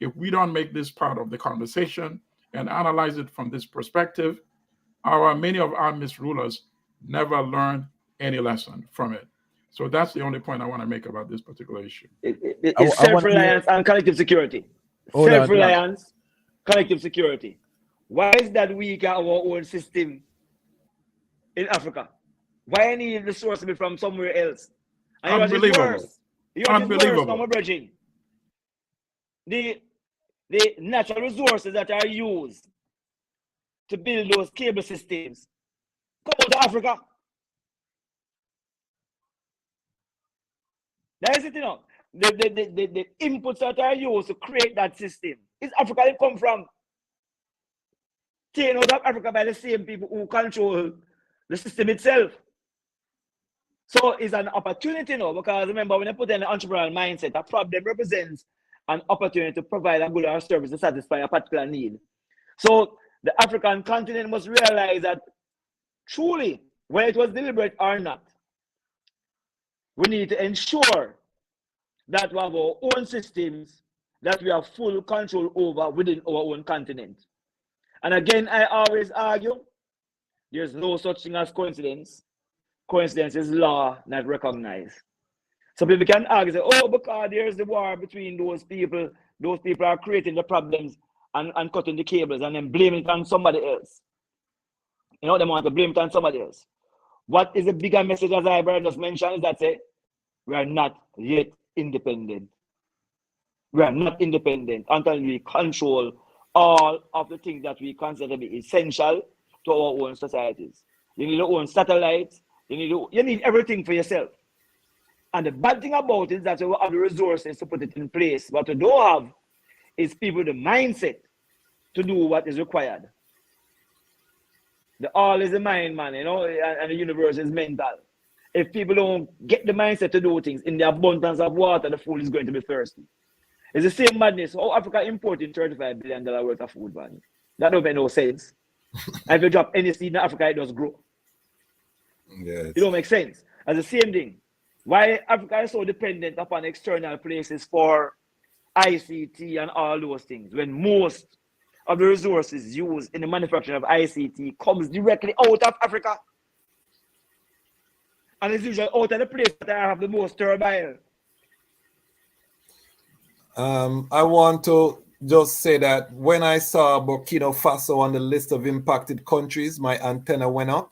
S4: if we don't make this part of the conversation and analyze it from this perspective, many of our misrulers never learn any lesson from it. So that's the only point I want to make about this particular issue.
S5: It's self-reliance and collective security. Self-reliance, collective security. Why is that weak at our own system in Africa? Why need the source to be from somewhere else? And
S4: unbelievable.
S5: Unbelievable. The natural resources that are used to build those cable systems come out of Africa. That is it, you know. The inputs that are used to create that system is Africa they come from. Taken out of Africa by the same people who control the system itself. So it's an opportunity now, because remember, when you put in the entrepreneurial mindset, a problem represents an opportunity to provide a good or service to satisfy a particular need. So the African continent must realize that truly, whether it was deliberate or not, we need to ensure that we have our own systems that we have full control over within our own continent. And again, I always argue, there's no such thing as coincidence. Coincidence is law not recognized. So people can argue, say, oh, because there's the war between those people are creating the problems and cutting the cables and then blaming it on somebody else. You know, they want to blame it on somebody else. What is the bigger message, as I just mentioned, is that say, we are not yet independent. We are not independent until we control all of the things that we consider to be essential to our own societies. You need your own satellites. You need everything for yourself. And the bad thing about it is that we have the resources to put it in place. What we don't have is people with the mindset to do what is required. The all is the mind, man, you know, and the universe is mental. if people don't get the mindset to do things in the abundance of water, the food is going to be thirsty. It's the same madness. How Africa importing $35 billion worth of food, man. That don't make no sense. And if you drop any seed in Africa, it does grow.
S3: Yes.
S5: It don't make sense. As the same thing. Why Africa is so dependent upon external places for ICT and all those things, when most of the resources used in the manufacturing of ICT comes directly out of Africa. And it's usually out of the place that I have the most turbine.
S3: I want to just say that when I saw Burkina Faso on the list of impacted countries, my antenna went up.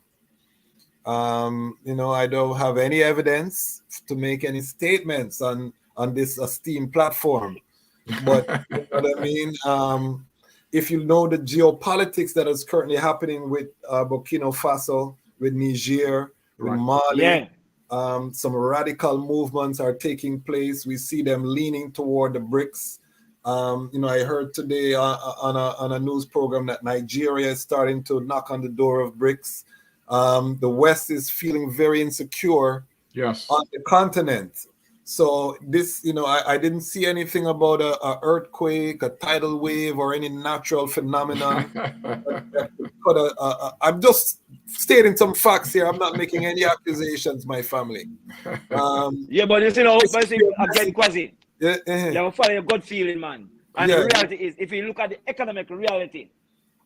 S3: I don't have any evidence to make any statements on this esteemed platform. But you know what I mean? If you know the geopolitics that is currently happening with Burkina Faso, with Niger, with Mali, some radical movements are taking place. We see them leaning toward the BRICS. I heard today on a news program that Nigeria is starting to knock on the door of BRICS. The West is feeling very insecure on the continent. So this, I didn't see anything about a earthquake, a tidal wave, or any natural phenomenon. I'm just stating some facts here. I'm not making any accusations, my family.
S5: But again, Kwasi, you have to follow your gut feeling, man. And the reality is, if you look at the economic reality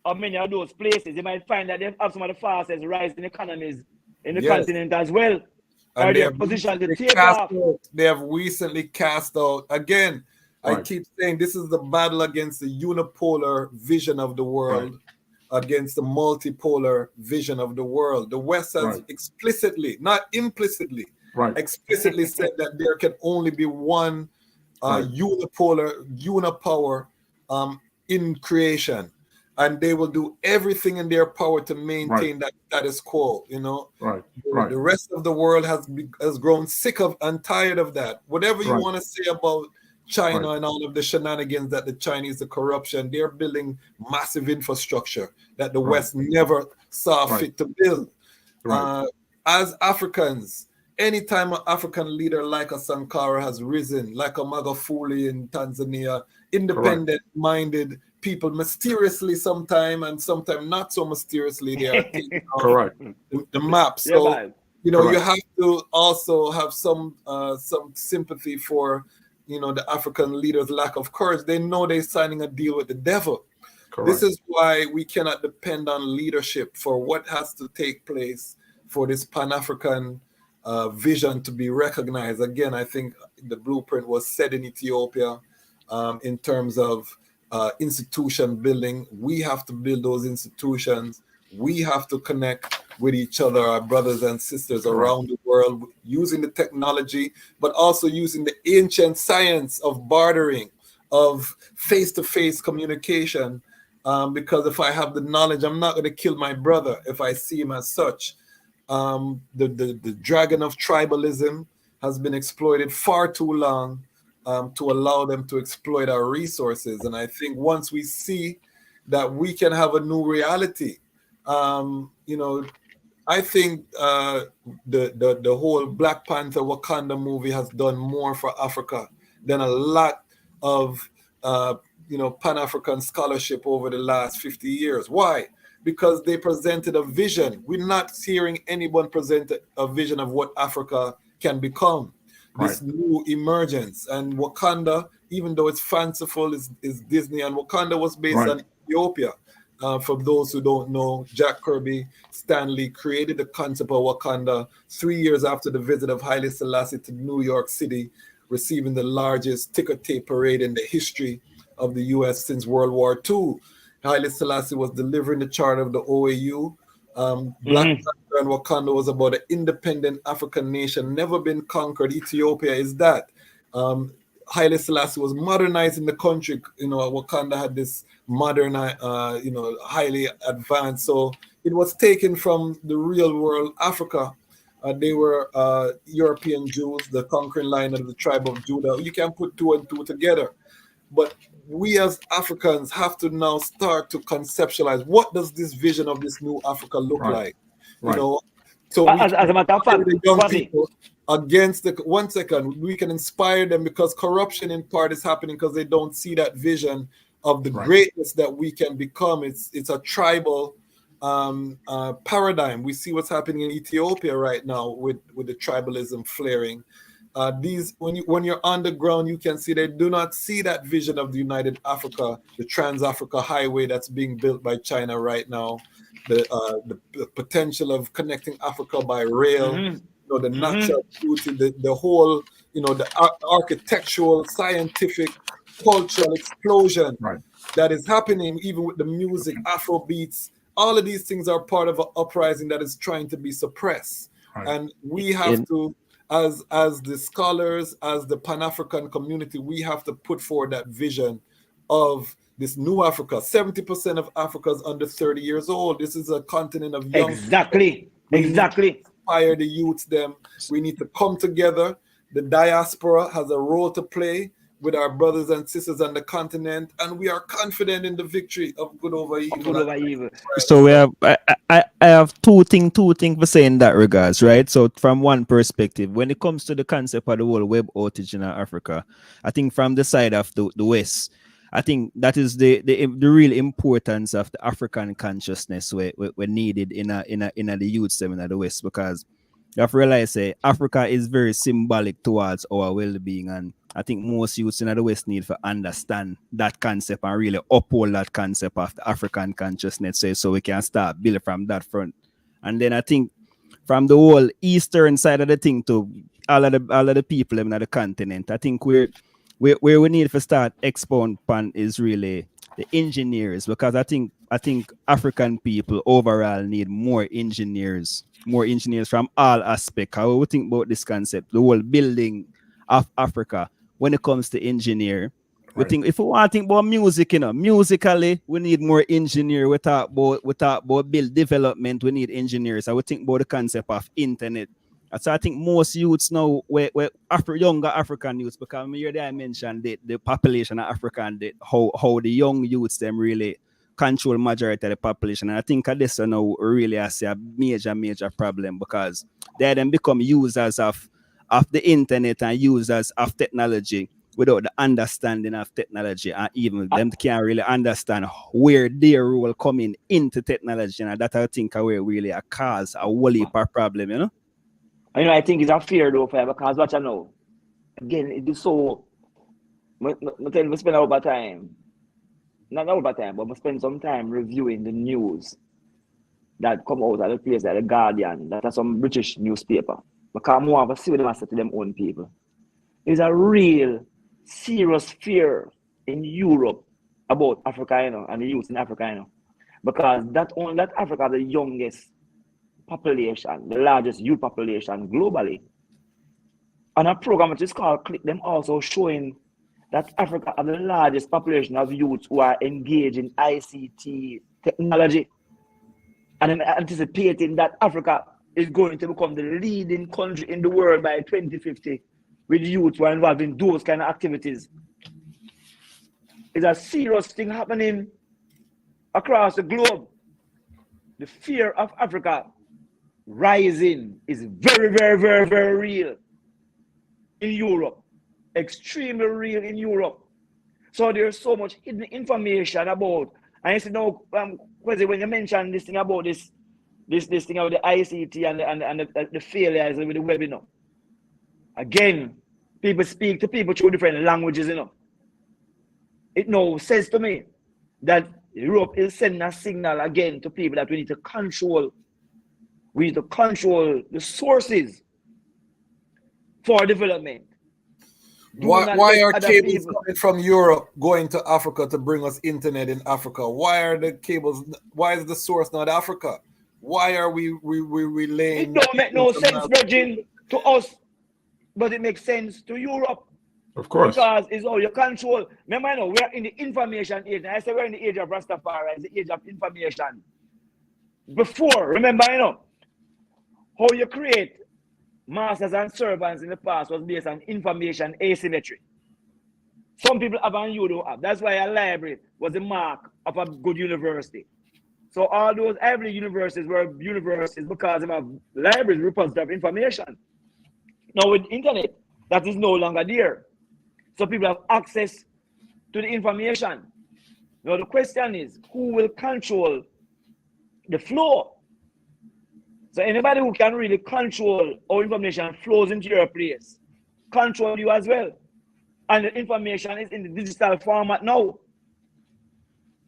S5: of many of those places, you might find that they have some of the fastest rising economies in the continent as well.
S3: And
S5: they have
S3: recently cast out again. I keep saying this is the battle against the unipolar vision of the world, against the multipolar vision of the world. The West has explicitly, not implicitly, explicitly said that there can only be one unipower in creation. And they will do everything in their power to maintain that status quo. The rest of the world has grown sick of and tired of that. Whatever you want to say about China and all of the shenanigans that the Chinese, the corruption, they're building massive infrastructure that the West never saw fit to build. As Africans, anytime an African leader like a Sankara has risen, like a Magufuli in Tanzania, independent-minded people, mysteriously sometime and sometime not so mysteriously, they are taking off the map. So you have to also have some sympathy for the African leaders' lack of courage. They know they're signing a deal with the devil. This is why we cannot depend on leadership for what has to take place for this Pan-African vision to be recognized. Again, I think the blueprint was set in Ethiopia in terms of institution building. We have to build those institutions. We have to connect with each other, our brothers and sisters around the world, using the technology, but also using the ancient science of bartering, of face-to-face communication. Because if I have the knowledge, I'm not going to kill my brother if I see him as such. The dragon of tribalism has been exploited far too long to allow them to exploit our resources. And I think once we see that we can have a new reality, I think the whole Black Panther Wakanda movie has done more for Africa than a lot of Pan-African scholarship over the last 50 years. Why? Because they presented a vision. We're not hearing anyone present a vision of what Africa can become. This new emergence. And Wakanda, even though it's fanciful, is Disney, and Wakanda was based on Ethiopia. For those who don't know, Jack Kirby Stanley created the concept of Wakanda 3 years after the visit of Haile Selassie to New York City, receiving the largest ticker tape parade in the history of the U.S. since World War II. Haile Selassie was delivering the charter of the OAU. Black Panther and Wakanda was about an independent African nation, never been conquered. Ethiopia is that. Haile Selassie was modernizing the country. Wakanda had this modern, highly advanced. So it was taken from the real world, Africa. They were European Jews, the conquering line of the tribe of Judah. You can put two and two together. But we as Africans have to now start to conceptualize, what does this vision of this new Africa look like? So
S5: as a matter of fact,
S3: the young
S5: Kwasi,
S3: people against the 1 second, we can inspire them because corruption in part is happening because they don't see that vision of the greatness that we can become. It's a tribal paradigm. We see what's happening in Ethiopia right now with the tribalism flaring. When you're on the ground, you can see they do not see that vision of the United Africa, the Trans-Africa Highway that's being built by China right now, the potential of connecting Africa by rail, the natural beauty, the whole, the architectural, scientific, cultural explosion that is happening, even with the music, Afro beats. All of these things are part of an uprising that is trying to be suppressed, and we have to. As the scholars, as the Pan-African community, we have to put forward that vision of this new Africa. 70% of Africa is under 30 years old. This is a continent of young
S5: Exactly.
S3: We need to inspire the youths them. We need to come together. The diaspora has a role to play with our brothers and sisters on the continent, and we are confident in the victory of good over evil.
S2: So we have I have two things to say in that regards, right? So from one perspective, when it comes to the concept of the whole web outage in Africa, I think from the side of the West, I think that is the real importance of the African consciousness we needed in the youth seminar in the West, because you have to realize Africa is very symbolic towards our well-being, and I think most youths in the West need to understand that concept and really uphold that concept of the African consciousness, so we can start building from that front. And then I think from the whole Eastern side of the thing to all of the people in the continent, I think where we need to start expound upon is really the engineers, because I think African people overall need more engineers from all aspects. How we think about this concept, the whole building of Africa, when it comes to engineer, we think if we want to think about music, musically, we need more engineer. We talk about build development, we need engineers. I would think about the concept of internet. So I think most youths now, younger African youths, because I mentioned the population of Africa and how the young youths them really control majority of the population. And I think this now really has a major problem, because they then become users of the internet and users of technology without the understanding of technology, and even them can't really understand where their role coming into technology. And that I think where really a cause a whole heap of problem,
S5: I think it's a fear though, because what I know, again, it is so. We spend all our time, not all our time, but we spend some time reviewing the news that come out of the place like the Guardian, that are some British newspaper. Because more of a see what they say to them own people. There's a real serious fear in Europe about Africa, and the youth in Africa, because that Africa is the youngest population, the largest youth population globally. And a program which is called Click Them also showing that Africa has the largest population of youths who are engaged in ICT technology, and anticipating that Africa is going to become the leading country in the world by 2050 with youth who are involved in those kind of activities. It's a serious thing happening across the globe. The fear of Africa rising is very, very, very, very real in Europe. Extremely real in Europe. So there's so much hidden information about, and you see now, when you mention this thing about this thing about the ICT and the failures with the web, again, people speak to people through different languages, It now says to me that Europe is sending a signal again to people that we need to control the sources for development.
S3: Why are cables coming from Europe going to Africa to bring us internet in Africa? Why are the cables? Why is the source not Africa? Why are we relaying?
S5: It don't make no sense, Virgin, to us, but it makes sense to Europe.
S4: Of course.
S5: Because it's all your control. Remember, we're in the information age. I say we're in the age of Rastafari, it's the age of information. Before, remember, how you create masters and servants in the past was based on information asymmetry. Some people have and you don't have. That's why a library was the mark of a good university. So all those Ivy universities were universities because they have libraries, repository of information. Now with internet, that is no longer there. So people have access to the information. Now the question is, who will control the flow? So anybody who can really control how information flows into your place, control you as well. And the information is in the digital format now.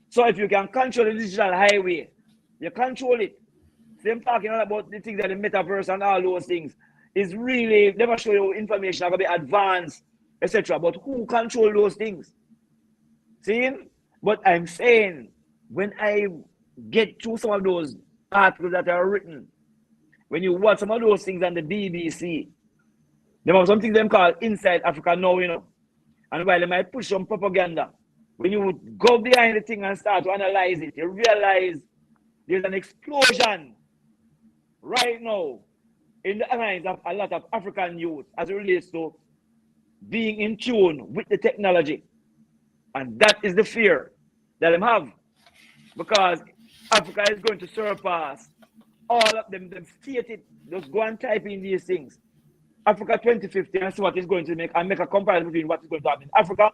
S5: So if you can control the digital highway, you control it. Same talking about the things that the metaverse and all those things is really never show you information are going to be advanced, etc. But who control those things? See? But I'm saying when I get to some of those articles that are written, when you watch some of those things on the BBC, there are some things them call Inside Africa now, you know. And while they might push some propaganda, when you go behind the thing and start to analyze it, you realize there's an explosion right now in the minds of a lot of African youth as it relates to being in tune with the technology. And that is the fear that I have. Because Africa is going to surpass all of them. They've stated, just go and type in these things. Africa 2050 and see what it's going to make, and make a comparison between what is going to happen in Africa,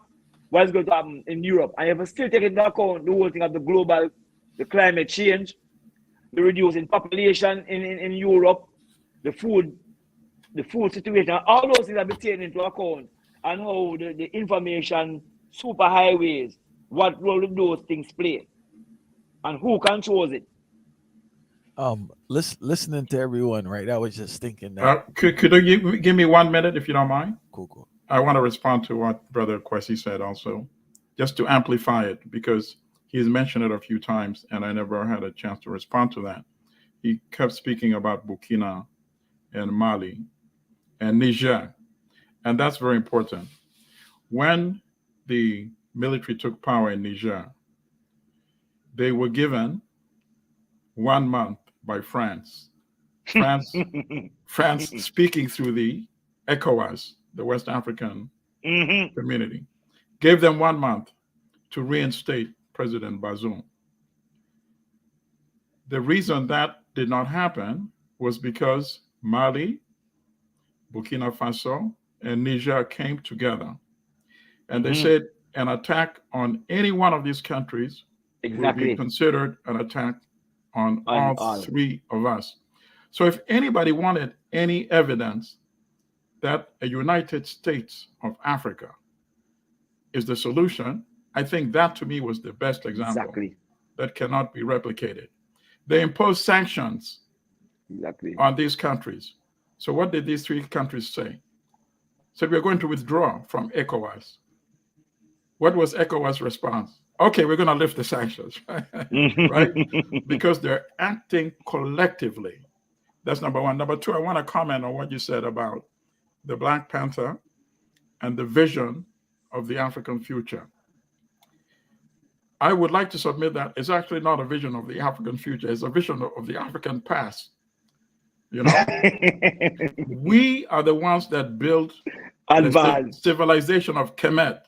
S5: what is going to happen in Europe. And if you still take into account the whole thing of the global, the climate change, the reducing population in Europe, the food situation, all those things have been taken into account, and how the information superhighways, what role do those things play, and who controls it.
S1: Listening to everyone, right? I was just thinking that.
S4: Could you give me 1 minute if you don't mind?
S1: Cool.
S4: I want to respond to what Brother Kwasi said also, just to amplify it, because he's mentioned it a few times and I never had a chance to respond to that. He kept speaking about Burkina and Mali and Niger, and that's very important. When the military took power in Niger, they were given 1 month by France. France speaking through the ECOWAS, the West African community, gave them 1 month to reinstate President Bazoum. The reason that did not happen was because Mali, Burkina Faso, and Niger came together. And they said an attack on any one of these countries will be considered an attack on all three of us. So if anybody wanted any evidence that a United States of Africa is the solution, I think that to me was the best example that cannot be replicated. They imposed sanctions on these countries. So what did these three countries say? Said we're going to withdraw from ECOWAS. What was ECOWAS' response? Okay, we're going to lift the sanctions, right? Because they're acting collectively. That's number one. Number two, I want to comment on what you said about the Black Panther and the vision of the African future. I would like to submit that it's actually not a vision of the African future. It's a vision of the African past. You know, we are the ones that built the civilization of Kemet.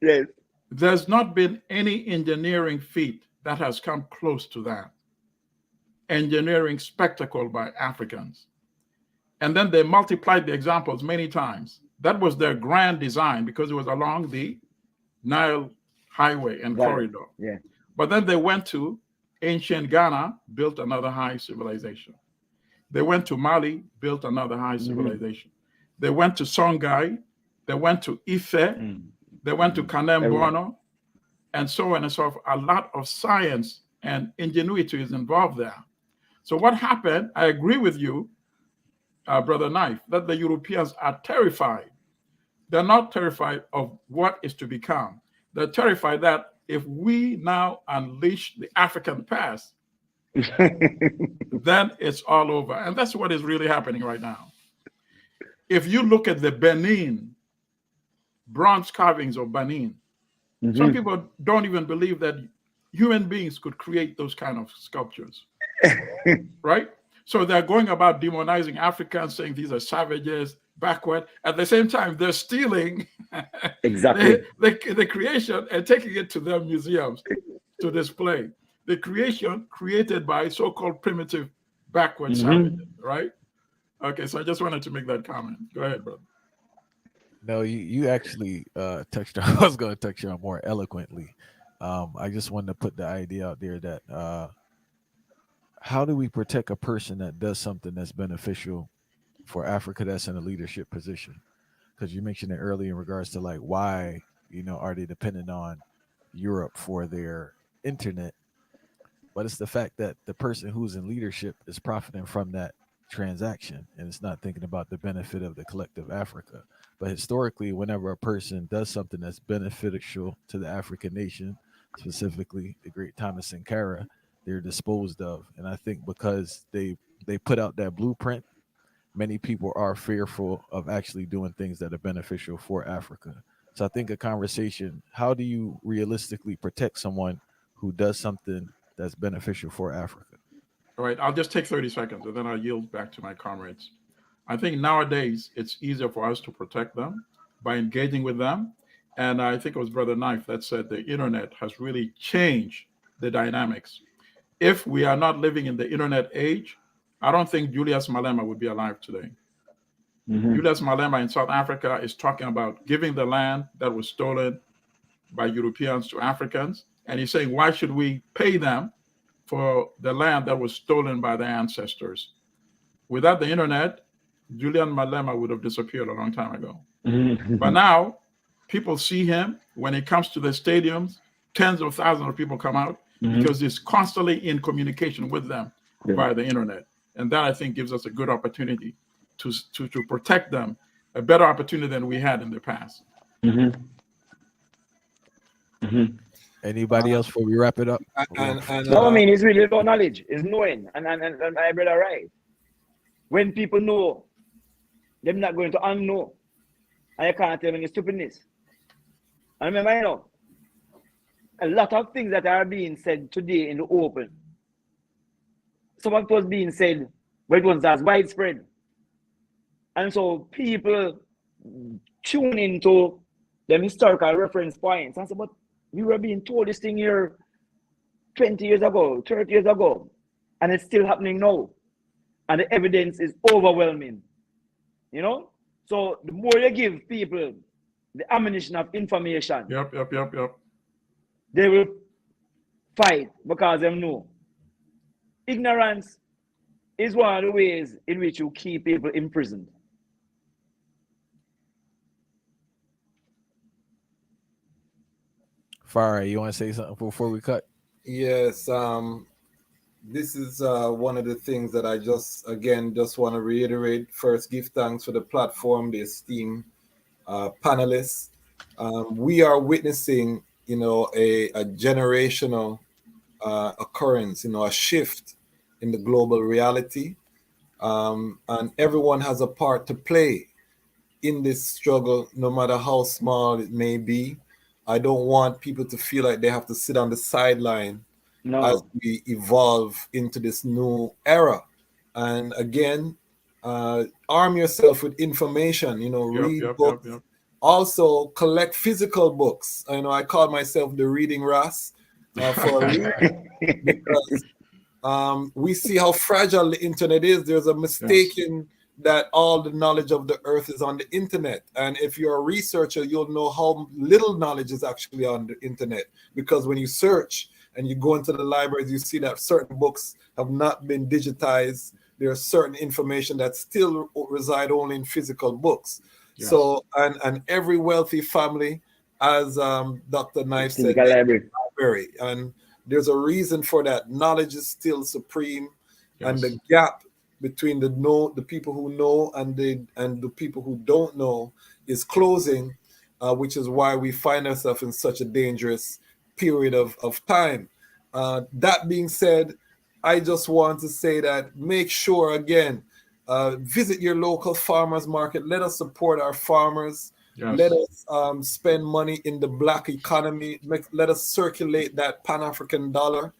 S5: Yes.
S4: There's not been any engineering feat that has come close to that. Engineering spectacle by Africans. And then they multiplied the examples many times. That was their grand design because it was along the Nile highway and corridor.
S5: Yeah.
S4: But then they went to ancient Ghana, built another high civilization. They went to Mali, built another high civilization. They went to Songhai, they went to Ife, they went to Kanem-Borno, and so on and so forth. A lot of science and ingenuity is involved there. So what happened, I agree with you, Brother Knife, that the Europeans are terrified. They're not terrified of what is to become. They're terrified that if we now unleash the African past, then it's all over. And that's what is really happening right now. If you look at the Benin, bronze carvings of Benin, some people don't even believe that human beings could create those kind of sculptures, right? So they're going about demonizing Africans, saying these are savages, backward. At the same time, they're stealing the creation and taking it to their museums to display. the creation created by so-called primitive backward savages, right? Okay, so I just wanted to make that comment. Go ahead, brother.
S1: No, you actually touched on. I was going to touch on more eloquently. I just wanted to put the idea out there that how do we protect a person that does something that's beneficial for Africa that's in a leadership position? Because you mentioned it earlier in regards to like why are they dependent on Europe for their internet, but it's the fact that the person who's in leadership is profiting from that transaction and it's not thinking about the benefit of the collective Africa. But historically, whenever a person does something that's beneficial to the African nation, specifically the great Thomas Sankara, they're disposed of. And I think because they put out that blueprint, many people are fearful of actually doing things that are beneficial for Africa. So I think a conversation, how do you realistically protect someone who does something that's beneficial for Africa?
S4: All right, I'll just take 30 seconds and then I'll yield back to my comrades. I think nowadays it's easier for us to protect them by engaging with them. And I think it was Brother Knife that said the internet has really changed the dynamics. If we are not living in the internet age, I don't think Julius Malema would be alive today. Julius Malema in South Africa is talking about giving the land that was stolen by Europeans to Africans. And he's saying, why should we pay them for the land that was stolen by their ancestors? Without the internet, Julian Malema would have disappeared a long time ago. But now people see him when he comes to the stadiums, tens of thousands of people come out because he's constantly in communication with them via the internet. And that I think gives us a good opportunity to protect them, a better opportunity than we had in the past.
S1: Anybody else before we wrap it up?
S5: No, I mean, it's really about knowledge. It's knowing. And my brother, right? When people know, they're not going to unknow. And you can't tell them it's stupidness. And remember, a lot of things that are being said today in the open, some of it was being said, but it was as widespread. And so people tune into them historical reference points and say, but we were being told this thing here 20 years ago, 30 years ago, and it's still happening now. And the evidence is overwhelming. So the more you give people the ammunition of information, they will fight because they know. Ignorance is one of the ways in which you keep people imprisoned.
S1: Farah, you want to say something before we cut?
S3: Yes, this is one of the things that I just want to reiterate. First, give thanks for the platform, the esteemed panelists. We are witnessing, a generational occurrence, a shift in the global reality, and everyone has a part to play in this struggle, no matter how small it may be. I don't want people to feel like they have to sit on the sideline as we evolve into this new era. And again, arm yourself with information, read books. Also collect physical books. I call myself the reading Ras for a reason, because we see how fragile the internet is. There's a mistaken that all the knowledge of the earth is on the internet. And if you're a researcher, you'll know how little knowledge is actually on the internet. Because when you search and you go into the libraries, you see that certain books have not been digitized. There's certain information that still reside only in physical books. Yes. So, and every wealthy family, as Dr. Knife said, library. And there's a reason for that. Knowledge is still supreme. Yes. And the gap between the people who know and the people who don't know is closing, which is why we find ourselves in such a dangerous period of time. That being said, I just want to say that make sure, again, visit your local farmers market. Let us support our farmers. Yes. Let us spend money in the Black economy. Let us circulate that Pan-African dollar.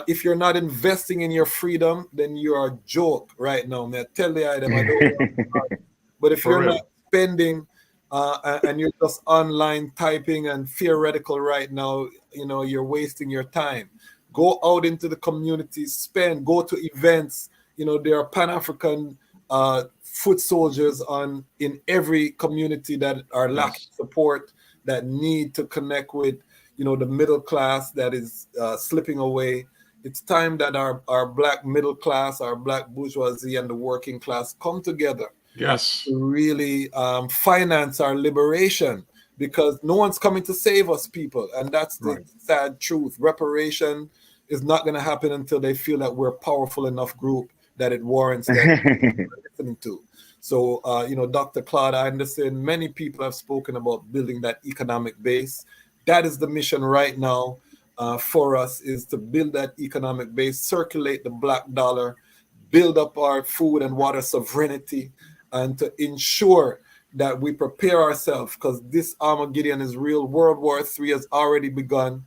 S3: If you're not investing in your freedom, then you're a joke right now. I tell the item, I don't but if you're not spending and you're just online typing and theoretical right now, you're wasting your time. Go out into the communities, go to events. There are Pan-African foot soldiers in every community that are lacking support, that need to connect with, the middle class that is slipping away. It's time that our black middle class, our black bourgeoisie, and the working class come together.
S4: Yes.
S3: To really finance our liberation, because no one's coming to save us, people. And that's the sad truth. Reparation is not going to happen until they feel that we're a powerful enough group that it warrants that listening to. So, Dr. Claude Anderson, many people have spoken about building that economic base. That is the mission right now for us, is to build that economic base, circulate the black dollar, build up our food and water sovereignty, and to ensure that we prepare ourselves, because this Armageddon is real. World War III has already begun,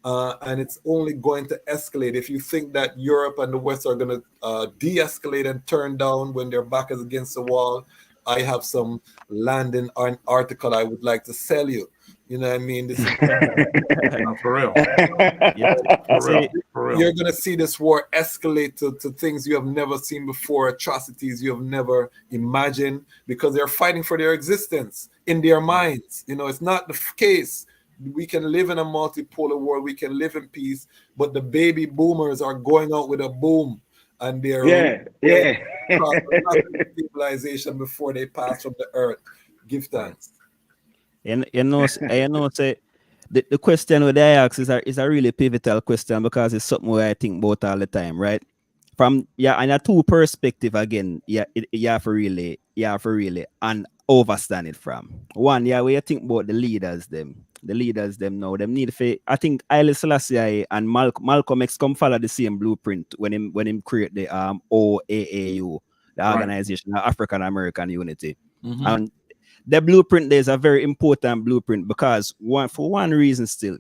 S3: and it's only going to escalate. If you think that Europe and the West are going to de-escalate and turn down when their back is against the wall, I have some land in an article I would like to sell you. You know what I mean? This is
S4: for real. For real.
S3: You're going to see this war escalate to things you have never seen before, atrocities you have never imagined, because they're fighting for their existence in their minds. It's not the case. We can live in a multipolar world. We can live in peace, but the baby boomers are going out with a boom, and they're civilization before they pass from the earth. Give thanks.
S2: Say the question with I ask is a really pivotal question, because it's something where I think about all the time, right? From and a two perspective again, you have to really and overstand it from. One, where you think about the leaders them now, them need to, I think Haile Selassie and Malcolm X come follow the same blueprint when him create the OAAU, the Organization of African American Unity. And the blueprint there is a very important blueprint, because for one reason still,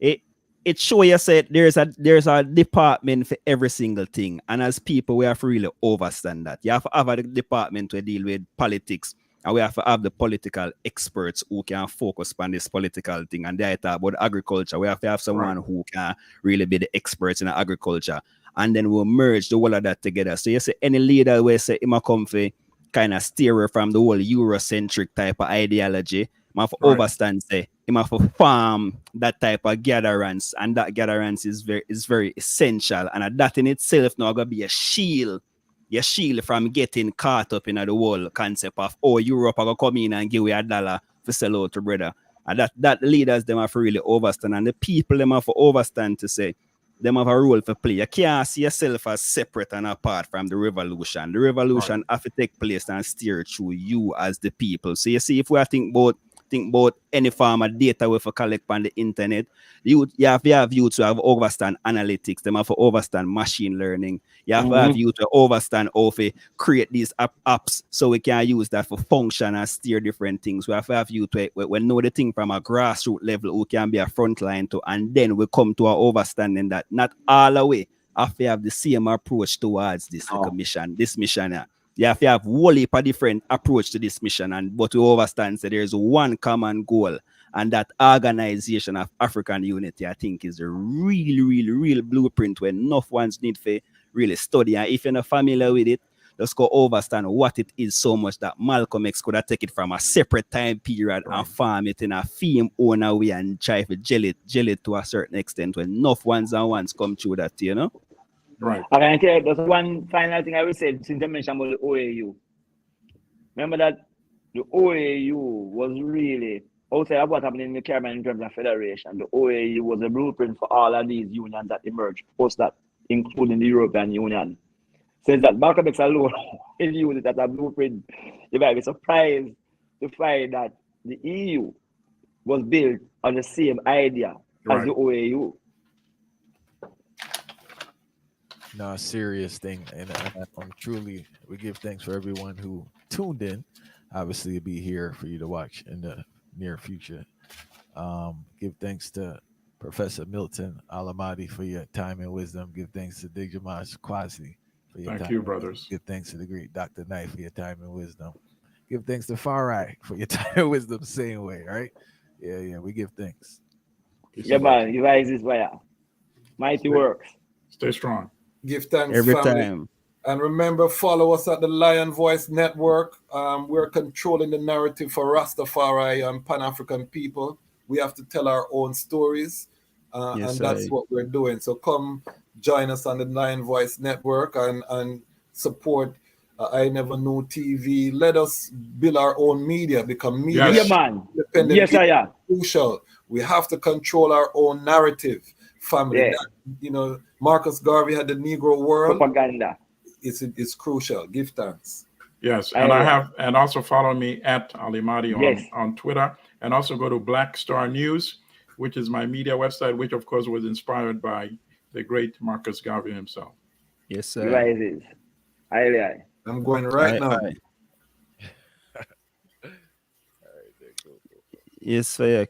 S2: it show you said there's a department for every single thing, and as people we have to really understand that. You have to have a department to deal with politics, and we have to have the political experts who can focus on this political thing. And they talk about agriculture. We have to have someone who can really be the experts in agriculture, and then we'll merge the whole of that together. So you say any leader will say him a come for kind of steer from the whole Eurocentric type of ideology. I have to overstand, say, you have to farm that type of gatherance, and that gatherance is very essential. And that in itself now going to be a shield from getting caught up in the whole concept of, Europe are going to come in and give you $1 for sell out to brother. And that leaders, them have to really overstand. And the people, them have to overstand to say, them have a role to play. You can't see yourself as separate and apart from the revolution. The revolution have to take place and steer through you as the people. So you see, if we think about any form of data we collect on the internet, you have youth to have overstand analytics, them have to overstand machine learning. You have to have youth to overstand how to create these apps so we can use that for function and steer different things. We have to have youth to know the thing from a grassroots level who can be a frontline to, and then we come to our overstanding that not all the way have to have the same approach towards this mission. You have to have whole heap of different approach to this mission, but we understand that there's one common goal, and that Organization of African Unity, I think, is a real blueprint where enough ones need to really study. And if you're not familiar with it, just go understand what it is so much that Malcolm X could have taken it from a separate time period and farm it in a theme owner way and try to gel it to a certain extent when enough ones come through that,
S5: Right. I can tell you, there's one final thing I will say since I mentioned about the OAU. Remember that the OAU was really, outside of what happened in the Caribbean in terms of federation, the OAU was a blueprint for all of these unions that emerged post that, including the European Union. Since that Malcolm X alone is used it as a blueprint, you might be surprised to find that the EU was built on the same idea as the OAU.
S1: No, serious thing, and truly, we give thanks for everyone who tuned in. Obviously, it'll be here for you to watch in the near future. Give thanks to Professor Milton Allimadi for your time and wisdom. Give thanks to Dejazmatch Kwasi for your time.
S4: Thank you, brothers.
S1: Give thanks to the great Dr. Knight for your time and wisdom. Give thanks to Farai for your time and wisdom. Same way, right? Yeah. We give thanks.
S5: Yeah, man. You guys is where. Mighty works.
S4: Stay strong.
S3: Give thanks,
S2: Every
S3: family.
S2: time.
S3: And remember, follow us at the Lion Voice Network. We're controlling the narrative for Rastafari and Pan-African people. We have to tell our own stories,
S2: Yes,
S3: and that's what we're doing. So come join us on the Lion Voice Network and support I Never Knew TV. Let us build our own media, become media
S4: Yes.
S5: Yeah, man.
S3: independent.
S5: Yes, I am.
S3: Crucial. We have to control our own narrative, family.
S5: Yeah.
S3: That, you know, Marcus Garvey had the Negro world.
S5: Propaganda.
S3: It's crucial. Give thanks.
S4: Yes, and I have, and also follow me at Allimadi
S5: Yes.
S4: on Twitter, and also go to Black Star News, which is my media website, which of course was inspired by the great Marcus Garvey himself.
S2: Yes, sir.
S5: Rises. Aye.
S3: I'm going right now.
S2: Yes, sir.